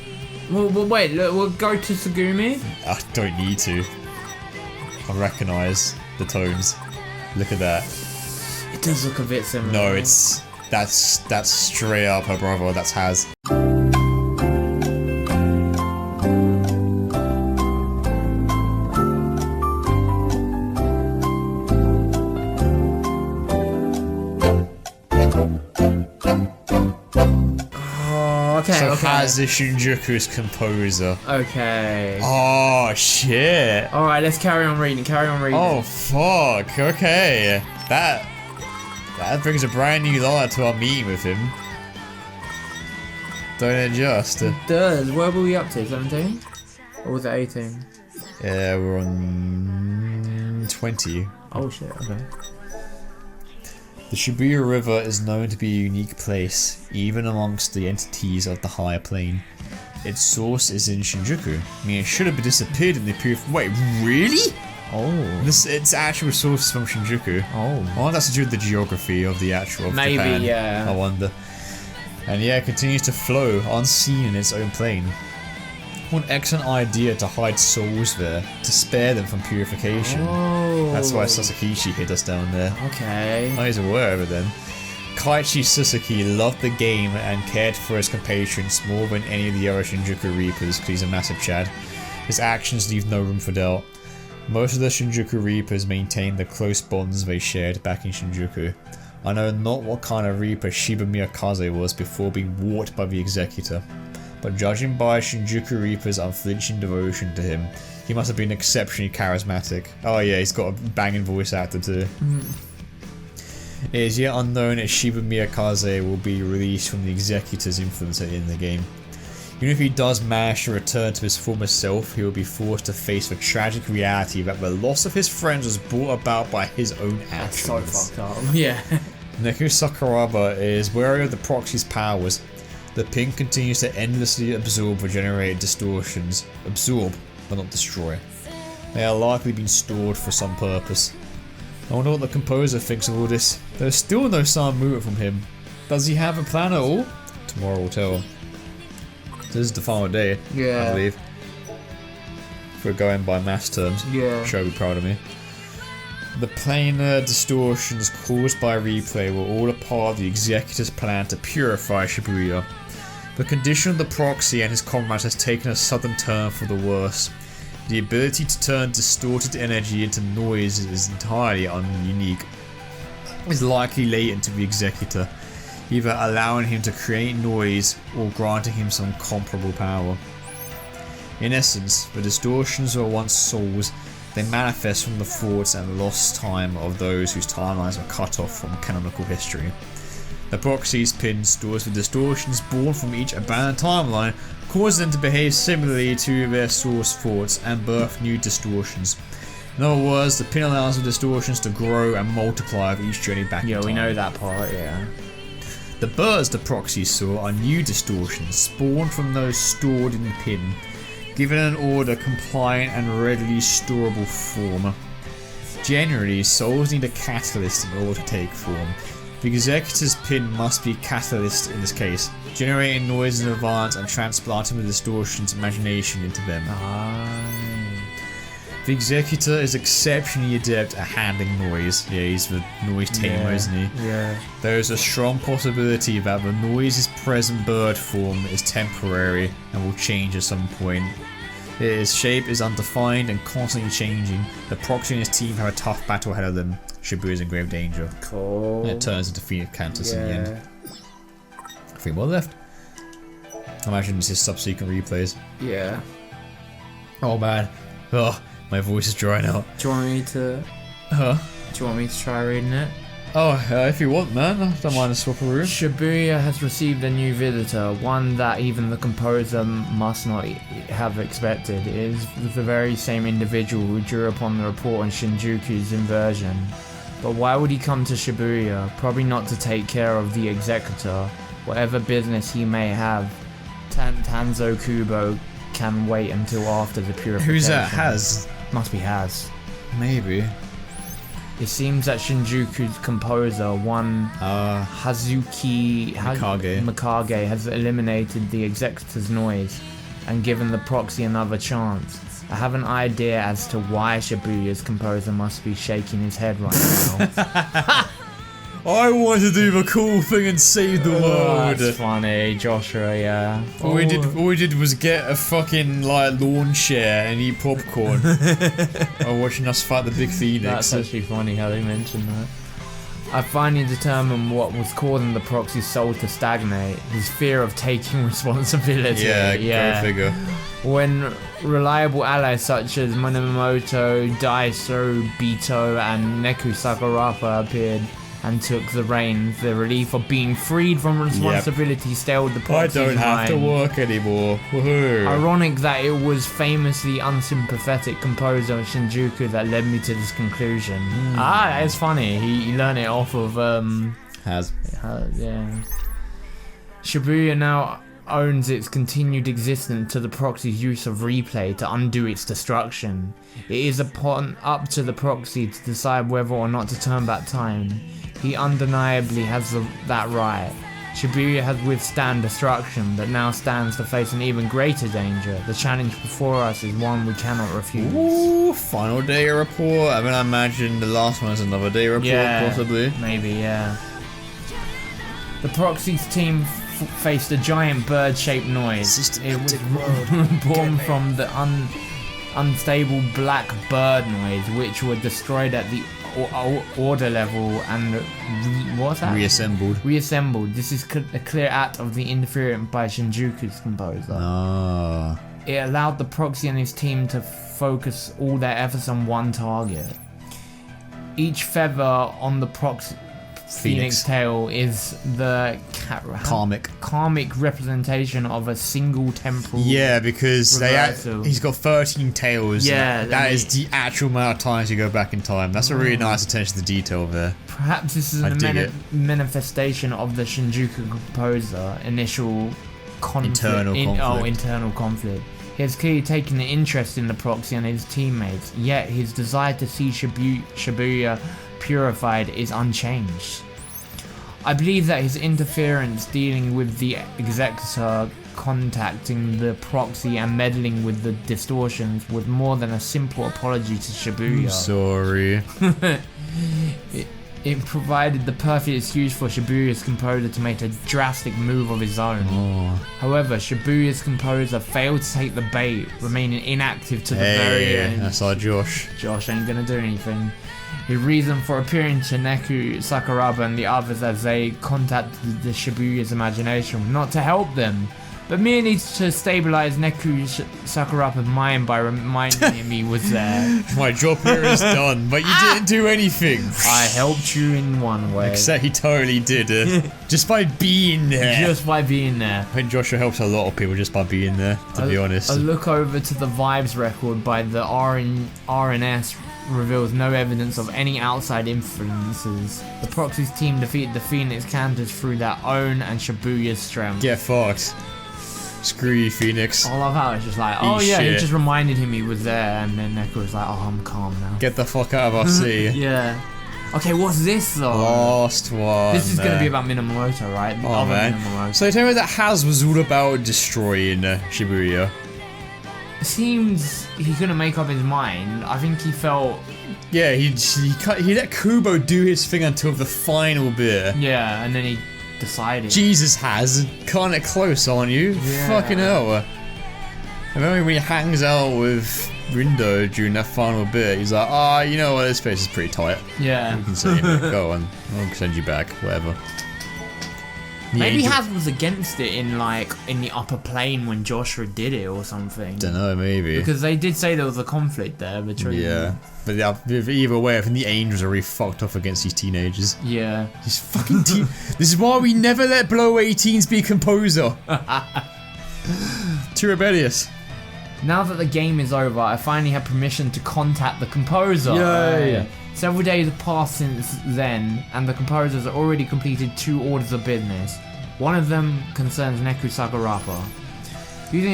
Well, wait, look, we'll go to Sugumi. I don't need to. I recognise the tones. Look at that. It does look a bit similar. No, that's straight up her brother, that's Haz. Okay. Haz is Shinjuku's composer. Okay. Oh shit. Alright, let's carry on reading. Oh fuck, okay. That brings a brand new light to our meeting with him. Don't adjust. It does. Where were we up to? 17? Or was it 18? Yeah, we're on 20. Oh shit, okay. The Shibuya River is known to be a unique place, even amongst the entities of the higher plane. Its source is in Shinjuku. I mean, it should have disappeared in the Wait, really? Oh. Its actual source is from Shinjuku. Oh. I wonder that's to do with the geography of the actual of Maybe, Japan. yeah. I wonder. And yeah, it continues to flow, unseen in its own plane. What an excellent idea to hide souls there, to spare them from purification. Oh. That's why Sasakichi hid us down there. Okay. I was aware of it then. Kaiichi Sasaki loved the game and cared for his compatriots more than any of the other Shinjuku Reapers because he's a massive chad. His actions leave no room for doubt. Most of the Shinjuku Reapers maintained the close bonds they shared back in Shinjuku. I know not what kind of Reaper Shiba Miyakaze was before being warped by the Executor, but judging by Shinjuku Reaper's unflinching devotion to him, he must have been exceptionally charismatic. Oh yeah, he's got a banging voice actor too. It is yet unknown if Shiba Miyakaze will be released from the Executor's influence in the game. Even if he does manage to return to his former self, he will be forced to face the tragic reality that the loss of his friends was brought about by his own actions. That's so fucked up. Yeah. Neku Sakuraba is wary of the proxy's powers. The pin continues to endlessly absorb or generate distortions. Absorb, but not destroy. They are likely being stored for some purpose. I wonder what the composer thinks of all this. There's still no sign of movement from him. Does he have a plan at all? Tomorrow will tell. This is the final day, Yeah. I believe. If we're going by maths terms. Yeah. Sure, be proud of me. The planar distortions caused by replay were all a part of the Executor's plan to purify Shibuya. The condition of the proxy and his comrades has taken a sudden turn for the worse. The ability to turn distorted energy into noise is entirely unique. It is likely latent to the Executor, either allowing him to create noise or granting him some comparable power. In essence, the distortions were once souls. They manifest from the thoughts and lost time of those whose timelines were cut off from canonical history. The proxy's pin stores the distortions born from each abandoned timeline, causing them to behave similarly to their source thoughts and birth new distortions. In other words, the pin allows the distortions to grow and multiply with each journey back in time. Yeah, we know that part, yeah. The birds the proxy saw are new distortions spawned from those stored in the pin, given an order compliant and readily storable form. Generally, souls need a catalyst in order to take form. The Executor's pin must be a catalyst in this case, generating noise in advance and transplanting the distortion's imagination into them. The Executor is exceptionally adept at handling noise. Yeah, he's the noise tamer, isn't he? Yeah. There is a strong possibility that the noise's present bird form is temporary and will change at some point. Its shape is undefined and constantly changing. The Proxy and his team have a tough battle ahead of them. Shibuya is in grave danger. Cool. And it turns into Phoenix Cantus in the end. 3 more left. I imagine this is subsequent replays. Yeah. Oh man. Oh, my voice is drying out. Do you want me to... Huh? Do you want me to try reading it? Oh, if you want, man. I don't mind a swap a room. Shibuya has received a new visitor, one that even the composer must not have expected. It is the very same individual who drew upon the report on Shinjuku's inversion. But why would he come to Shibuya? Probably not to take care of the Executor. Whatever business he may have, Tanzo Kubo can wait until after the purification. Who's that? Has? Must be Has. Maybe. It seems that Shinjuku's composer, one Hazuki Mikage, has eliminated the Executor's noise and given the Proxy another chance. I have an idea as to why Shibuya's composer must be shaking his head right now. I wanted to do the cool thing and save the world. That's funny, Joshua, yeah. All we did was get a fucking lawn chair and eat popcorn while watching us fight the big Phoenix. That's actually funny how they mentioned that. I finally determined what was causing the Proxy's soul to stagnate. His fear of taking responsibility. Yeah, go figure. When reliable allies such as Minamoto, Daiso, Bito, and Neku Sakuraba appeared and took the reins, the relief of being freed from responsibility stilled the Proxy's I don't have to mind. work anymore. Woohoo. Ironic that it was famously unsympathetic composer Shinjuku that led me to this conclusion. That is funny. He learned it off of Has. Yeah. Shibuya now owns its continued existence to the Proxy's use of replay to undo its destruction. It is up to the Proxy to decide whether or not to turn back time. He undeniably has that right. Shibuya has withstand destruction, but now stands to face an even greater danger. The challenge before us is one we cannot refuse. Ooh, final day report. I mean, I imagine the last one is another day report, possibly. Maybe, yeah. The Proxy's team faced a giant bird-shaped noise. It was born from the unstable black bird noise, which were destroyed at the order level and reassembled. This is a clear act of the interference by Shinjuku's composer. It allowed the Proxy and his team to focus all their efforts on one target. Each feather on the Proxy Phoenix tail is the karmic representation of a single temporal. Yeah, because he's got 13 tails. Yeah, that is the actual amount of times you go back in time. That's a really nice attention to detail there. Perhaps this is a manifestation of the Shinjuku composer initial internal conflict. He has clearly taken an interest in the Proxy and his teammates, yet his desire to see Shibuya purified is unchanged. I believe that his interference dealing with the Executor, contacting the Proxy and meddling with the distortions was more than a simple apology to Shibuya. I'm sorry. It provided the perfect excuse for Shibuya's composer to make a drastic move of his own. However, Shibuya's composer failed to take the bait, remaining inactive to the very end. That's our Josh. Josh ain't gonna do anything. His reason for appearing to Neku Sakuraba and the others as they contacted the Shibuya's imagination was not to help them, but merely to stabilize Neku Sakuraba's mind by reminding him he was there. My job here is done, but you didn't do anything. I helped you in one way. Except he totally did it. Just by being there. Just by being there. I think Joshua helps a lot of people just by being there, to be honest. A look over to the Vibes record by the RNS reveals no evidence of any outside influences. The Proxy's team defeated the Phoenix Cantus through their own and Shibuya's strength. Get fucked. Screw you, Phoenix. I love how it's just like, he just reminded him he was there, and then Neku was like, I'm calm now. Get the fuck out of our sea. Yeah. Okay, what's this though? Last one. This is going to be about Minamoto, right? Man. So tell me that Has was all about destroying Shibuya. seems he couldn't make up his mind. I think he felt... Yeah, he let Kubo do his thing until the final bit. Yeah, and then he decided. Jesus has. Cutting it close, aren't you? Yeah. Fucking hell. And then when he hangs out with Rindo during that final bit, he's like, you know what, this place is pretty tight. Yeah. You can send me. Go on. I'll send you back, whatever. Maybe Haz was against it in the upper plane when Joshua did it or something. Dunno, maybe. Because they did say there was a conflict there between... Yeah. But either way, I think the angels are really fucked off against these teenagers. Yeah. These fucking This is why we never let below 18s be composer. Too rebellious. Now that the game is over, I finally have permission to contact the composer. Yay! Several days have passed since then, and the composer has already completed 2 orders of business. One of them concerns Neku Sakuraba. Using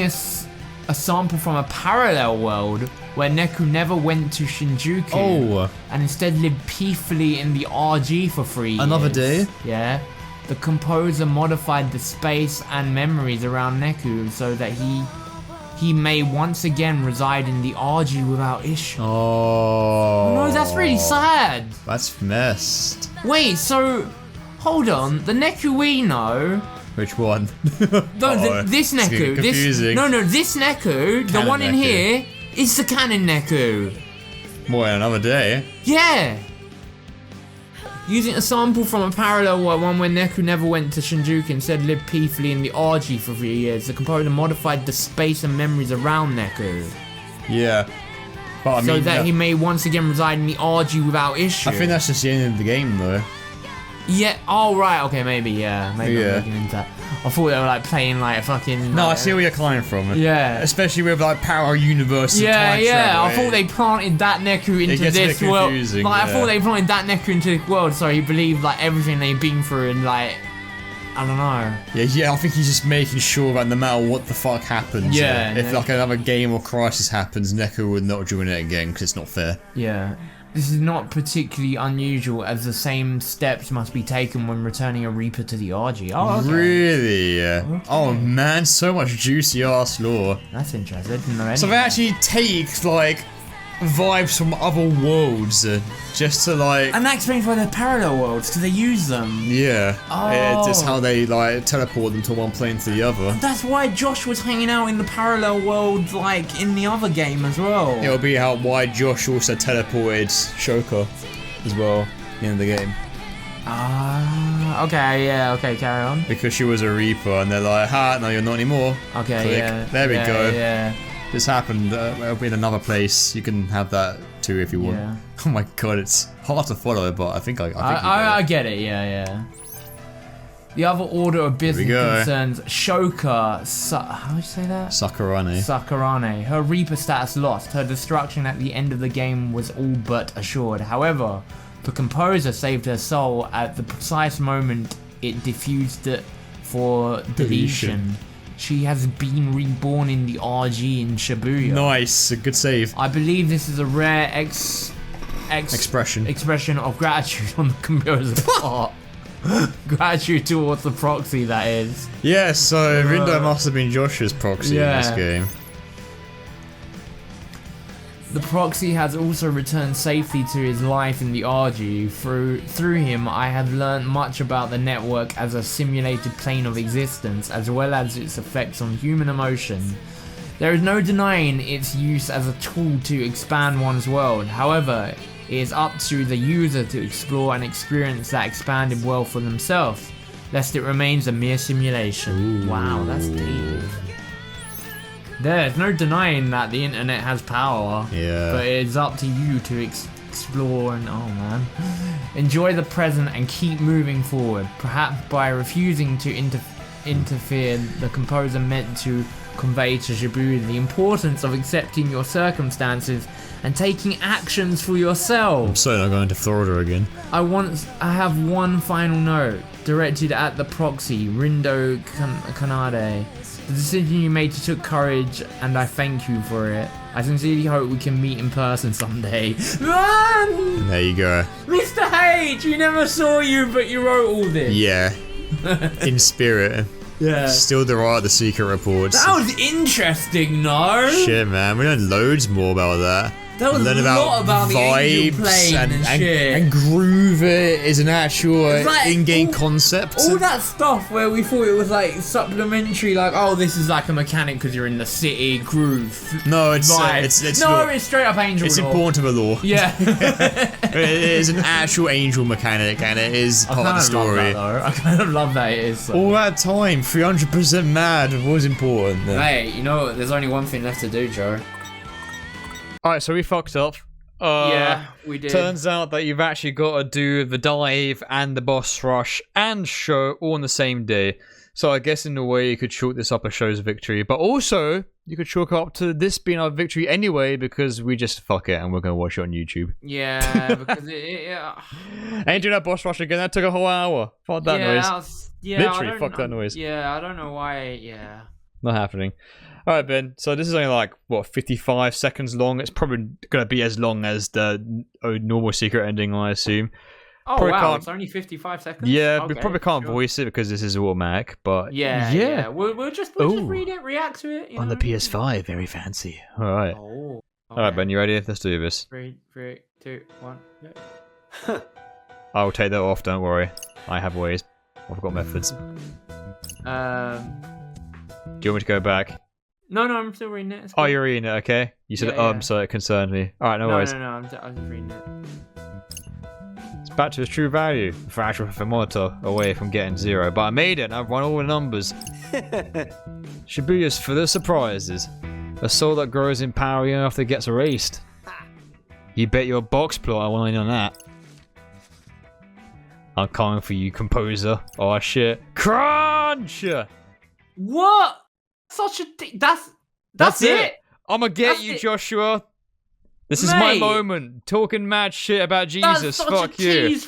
a sample from a parallel world where Neku never went to Shinjuku and instead lived peacefully in the RG for 3 years. Another day? Yeah. The composer modified the space and memories around Neku so that he may once again reside in the RG without issue. Oh. No, that's really sad. That's messed. Wait, so hold on. The Neku we know. Which one? No, this Neku. This Neku, the one in here, is the canon Neku. More another day. Yeah. Using a sample from a parallel one where Neku never went to Shinjuku, instead lived peacefully in the RG for 3 years, the composer modified the space and memories around Neku. Yeah. But I mean, so that he may once again reside in the RG without issue. I think that's just the end of the game, though. Yeah. Oh right. Okay. Maybe. Yeah. Maybe I'm looking into that. I thought they were playing fucking. No, I see where you're coming from. Yeah. Especially with parallel universe. Yeah. Yeah. I thought they planted that Neku into this world. I thought they planted that Neku into the world, so he believed everything they've been through and I don't know. Yeah. I think he's just making sure that no matter what the fuck happens. Yeah. If another game or crisis happens, Neku would not join it again because it's not fair. Yeah. This is not particularly unusual, as the same steps must be taken when returning a Reaper to the RG. Oh, okay. Really? Okay. Oh man, so much juicy ass lore. That's interesting. I didn't know anything. So they actually take vibes from other worlds just to And that explains why they're parallel worlds, because they use them. Yeah. Oh. It's just how they teleport them to one plane to the other. That's why Josh was hanging out in the parallel world in the other game as well. It'll be why Josh also teleported Shoka as well at the end of the game. Okay, yeah, okay, carry on. Because she was a Reaper and they're no you're not anymore. Okay, Click. yeah. There we go. Yeah. This happened in another place. You can have that too if you want. Yeah. Oh my god, it's hard to follow, but I think I get it. Yeah. The other order of business concerns Shoka. How do you say that? Sakurane. Her Reaper status lost. Her destruction at the end of the game was all but assured. However, the composer saved her soul at the precise moment it diffused it for deletion. She has been reborn in the RG in Shibuya. Nice, a good save. I believe this is a rare expression of gratitude on the composer's part. Gratitude towards the proxy, that is. Yeah, so Rindo must have been Josh's proxy in this game. The proxy has also returned safely to his life in the RG. Through him, I have learned much about the network as a simulated plane of existence, as well as its effects on human emotion. There is no denying its use as a tool to expand one's world. However, it is up to the user to explore and experience that expanded world for themselves, lest it remains a mere simulation. Ooh. Wow, that's deep. There's no denying that the internet has power, but it's up to you to explore and enjoy the present and keep moving forward. Perhaps by refusing to interfere, the composer meant to convey to Shibuya the importance of accepting your circumstances and taking actions for yourself. I'm so not going to Florida again. I have one final note directed at the proxy, Rindo Kanade. The decision you made took courage, and I thank you for it. I sincerely hope we can meet in person someday. Run! There you go. Mr. H, we never saw you, but you wrote all this. Yeah. In spirit. Yeah. Still there are the secret reports. That was interesting, no? Shit, man. We learned loads more about that. That was a lot about the angel plane and shit. And Groove is an actual like in-game concept. All that stuff where we thought it was like supplementary, like, oh, this is like a mechanic because you're in the city, Groove. No, it's straight up angel It's lore. important to the lore. Yeah. It is an actual angel mechanic and it is part of the story. I kind of love that it is. So. All that time, 300% mad was important. Hey, you know what? There's only one thing left to do, Joe. Alright, so we fucked up. Yeah, we did. Turns out that you've actually got to do the dive and the boss rush and show all on the same day. So I guess in a way you could chalk this up as show's victory. But also, you could chalk up to this being our victory anyway because we just fuck it and we're going to watch it on YouTube. Yeah, because Ain't doing that boss rush again. That took a whole hour. Fuck that noise. Literally, fuck that noise. Yeah, I don't know why. Yeah. Not happening. Alright, Ben. So this is only like, what, 55 seconds long? It's probably going to be as long as the normal secret ending, I assume. Oh, probably wow. It's only 55 seconds? Yeah, we probably can't voice it because this is automatic, but... Yeah. We'll just read it, react to it. On the PS5. Very fancy. Alright. Oh. Okay. Alright, Ben. You ready? Let's do this. 3, 2, 1, go. I'll take that off. Don't worry. I have ways. I've got methods. Do you want me to go back? No, I'm still reading it. Oh, you're reading it, okay. You said, so it concerned me. Alright, no worries. No, I'm just reading it. It's back to its true value. A fraction of a thermometer away from getting 0. But I made it and I've run all the numbers. Shibuya's full of surprises. A soul that grows in power even after it gets erased. You bet your box plot I want in on that. I'm coming for you, composer. Oh shit. Crunch! What? Such a that's it. I'ma get you, Joshua. This is my moment. Talking mad shit about Jesus. Fuck you.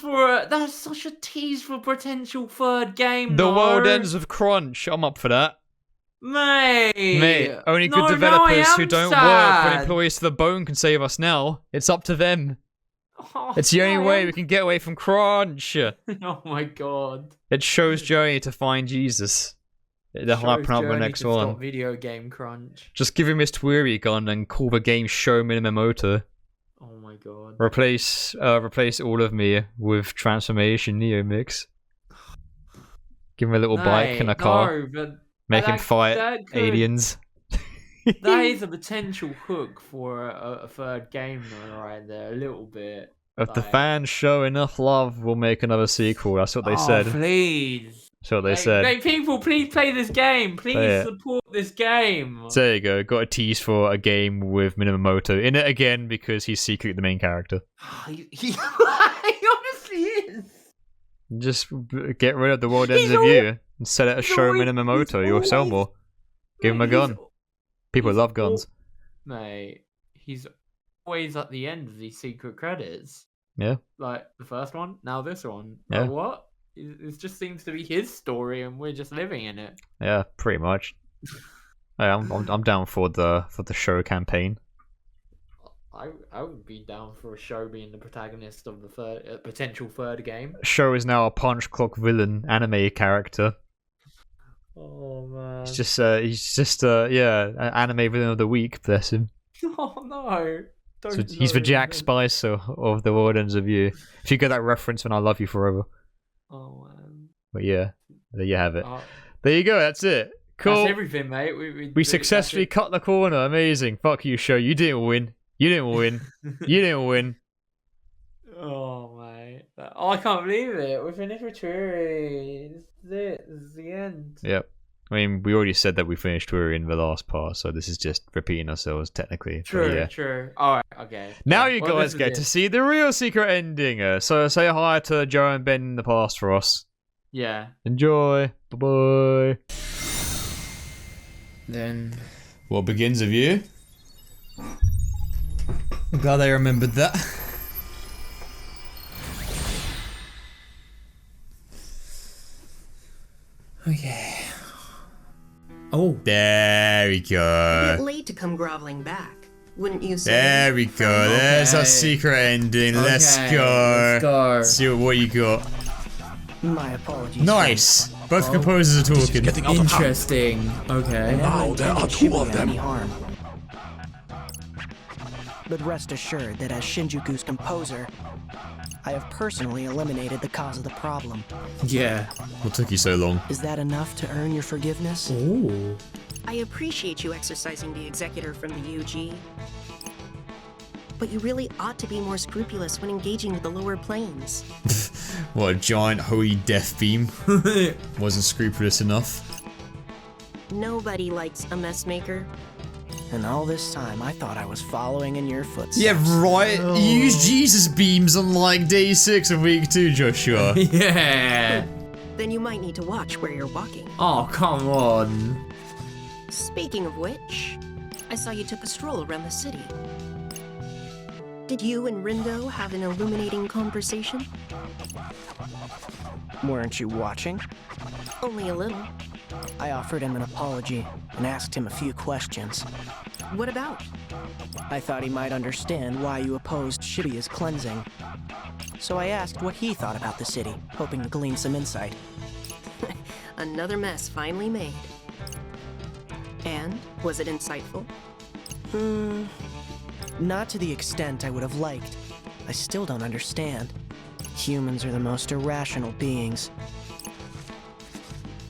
That's such a tease for a potential third game. The world ends with Crunch. I'm up for that. Mate. Only good developers who don't work when employees to the bone can save us now. It's up to them. Oh, it's the only way we can get away from Crunch. Oh my god. It shows Joey to find Jesus. They're hyping up the next one. Video game Crunch. Just give him his Twewy gun and call the game Show Minimoto. Oh my god. Replace all of me with Transformation Neo Mix. Give him a little bike and a car. Make him fight aliens. That is a potential hook for a third game though, right there. A little bit. If the fans show enough love, we'll make another sequel. That's what they said. Please. That's what they said. Hey, people, please play this game. Please support this game. So there you go. Got a tease for a game with Minimoto in it again because he's secretly the main character. He honestly is. Just get rid of the world ends of you and set it as Show Minimoto. You'll sell more. Give him a gun. People love guns. Mate, he's always at the end of these secret credits. Yeah. Like the first one, now this one. Yeah. Like, what? It just seems to be his story, and we're just living in it. Yeah, pretty much. I'm down for the show campaign. I would be down for a show being the protagonist of the potential third game. Show is now a punch clock villain anime character. Oh man. He's just an anime villain of the week, bless him. Oh no. He's the Jack Spicer of the world ends of you. If you get that reference, then I love you forever. Oh man. But yeah, there you have it. There you go, that's it. Cool. That's everything, mate. We successfully cut the corner. Amazing. Fuck you, show. You didn't win. You didn't win. You didn't win. Oh, mate. Oh, I can't believe it. We finished with Twewy. This is it. This is the end. Yep. I mean, we already said that we finished Twewy in the last part, so this is just repeating ourselves, technically. True. Alright, okay. Now you guys get to see the real secret ending. So say hi to Joe and Ben in the past for us. Yeah. Enjoy. Bye-bye. Then... What begins of you? I'm glad I remembered that. Okay. Oh. There we go. A bit late to come groveling back, wouldn't you say? There we go. There's our secret ending. Let's go. Let's go. See what you got. My apologies. Nice. Both composers are talking. Interesting. Okay. Now there are two of them. But rest assured that as Shinjuku's composer, I have personally eliminated the cause of the problem. Yeah. What took you so long? Is that enough to earn your forgiveness? Ooh. I appreciate you exercising the executor from the UG. But you really ought to be more scrupulous when engaging with the lower planes. What, a giant holy death beam? Wasn't scrupulous enough? Nobody likes a mess maker. And all this time, I thought I was following in your footsteps. Yeah, right. You used Jesus beams on like day 6 of week 2, Joshua. Yeah. Then you might need to watch where you're walking. Oh, come on. Speaking of which, I saw you took a stroll around the city. Did you and Rindo have an illuminating conversation? Weren't you watching? Only a little. I offered him an apology and asked him a few questions. What about? I thought he might understand why you opposed Shibuya's cleansing. So I asked what he thought about the city, hoping to glean some insight. Another mess finally made. And was it insightful? Not to the extent I would have liked. I still don't understand. Humans are the most irrational beings.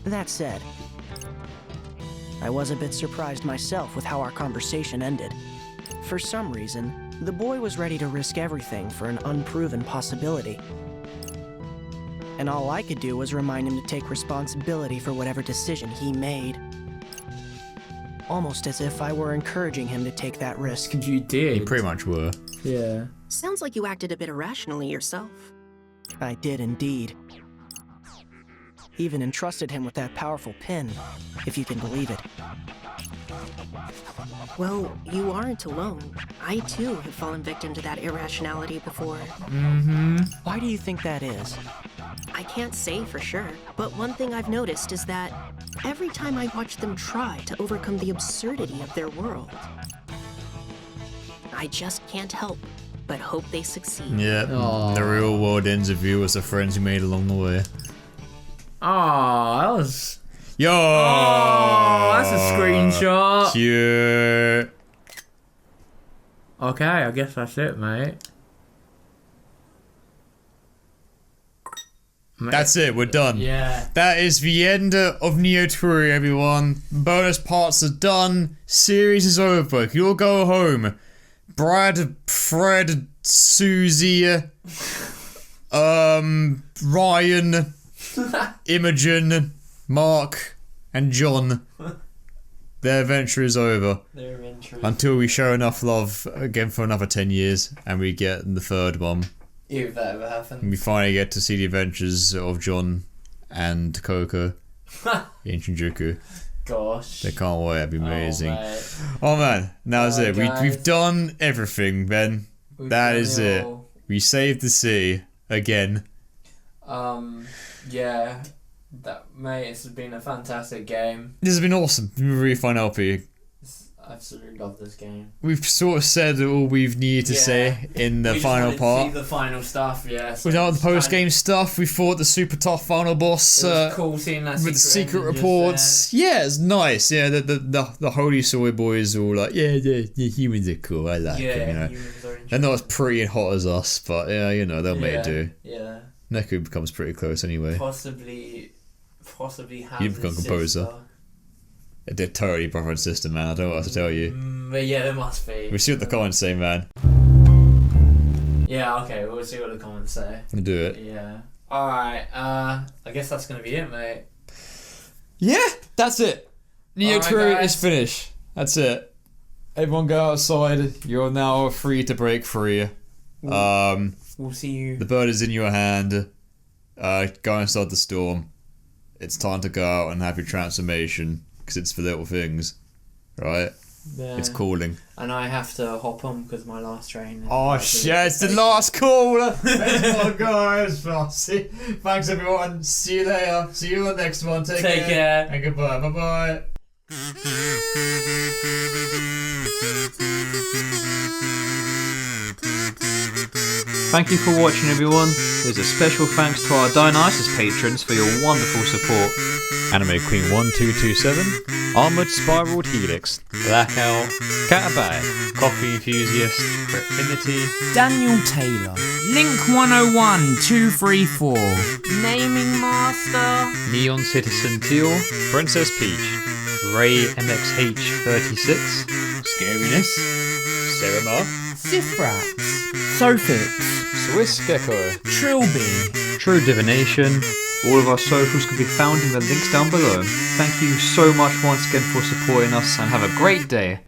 That said, I was a bit surprised myself with how our conversation ended. For some reason, the boy was ready to risk everything for an unproven possibility. And all I could do was remind him to take responsibility for whatever decision he made. Almost as if I were encouraging him to take that risk. You did. You pretty much were. Yeah. Sounds like you acted a bit irrationally yourself. I did indeed. Even entrusted him with that powerful pin, if you can believe it. Well, you aren't alone. I too have fallen victim to that irrationality before. Why do you think that is? I can't say for sure, but one thing I've noticed is that every time I watch them try to overcome the absurdity of their world, I just can't help but hope they succeed. Yeah, the real world ends of you as the friends you made along the way. Oh, that was... Yo! Oh, that's a screenshot. Cute. Okay, I guess that's it, mate. That's it, we're done. Yeah. That is the end of Neo Twewy, everyone. Bonus parts are done. Series is over. You all go home. Brad, Fred, Susie, Ryan, Imogen, Mark, and John. Their adventure is over. Their adventure is until we show enough love again for another 10 years and we get the third one. If that ever happens. And we finally get to see the adventures of John and Coco in Shinjuku. Gosh. They can't wait, that'd be amazing. Oh, oh man, that was it. Guys. We've done everything, Ben. That is it. We saved the sea again. Yeah. That, mate, it's been a fantastic game. This has been awesome. It's been really fun LP. I absolutely love this game. We've sort of said all we've needed to say in the final part. See the final stuff, yeah. So without the post game stuff, we fought the super tough final boss. It was cool seeing that with the secret reports. Yeah, it's nice. Yeah, the holy soy boys are all like, yeah, humans are cool. I like them. You know, humans are they're not as pretty and hot as us, but yeah, you know, they'll make it do. Yeah. Neku becomes pretty close anyway. Possibly have You've become composer. They're totally brother and sister, man. I don't know what to tell you. But yeah, there must be. We'll see what the comments say, man. Yeah, okay, we'll see what the comments say. We'll do it. Yeah. Alright, I guess that's gonna be it, mate. Yeah, that's it. Neo Twewy guys. is finished. That's it. Everyone go outside. You're now free to break free. We'll see you. The bird is in your hand. Go inside the storm. It's time to go out and have your transformation. Because it's for little things. Right? Yeah. It's calling. And I have to hop on because my last train. Oh shit, it's the last call! Oh guys, thanks everyone. See you later. See you on the next one. Take care. And goodbye. Bye bye. Thank you for watching, everyone. There's a special thanks to our Dionysus patrons for your wonderful support. Anime Queen 1227, Armored Spiraled Helix, Blackout, Catabag, Coffee Enthusiast, Refinity, Daniel Taylor, Link 101234, Naming Master, Neon Citizen Teal, Princess Peach, Ray MXH36, Scariness, Serema, Sifrax, Sophix, Swiss Gecko, Trilby, True Divination. All of our socials can be found in the links down below. Thank you so much once again for supporting us and have a great day.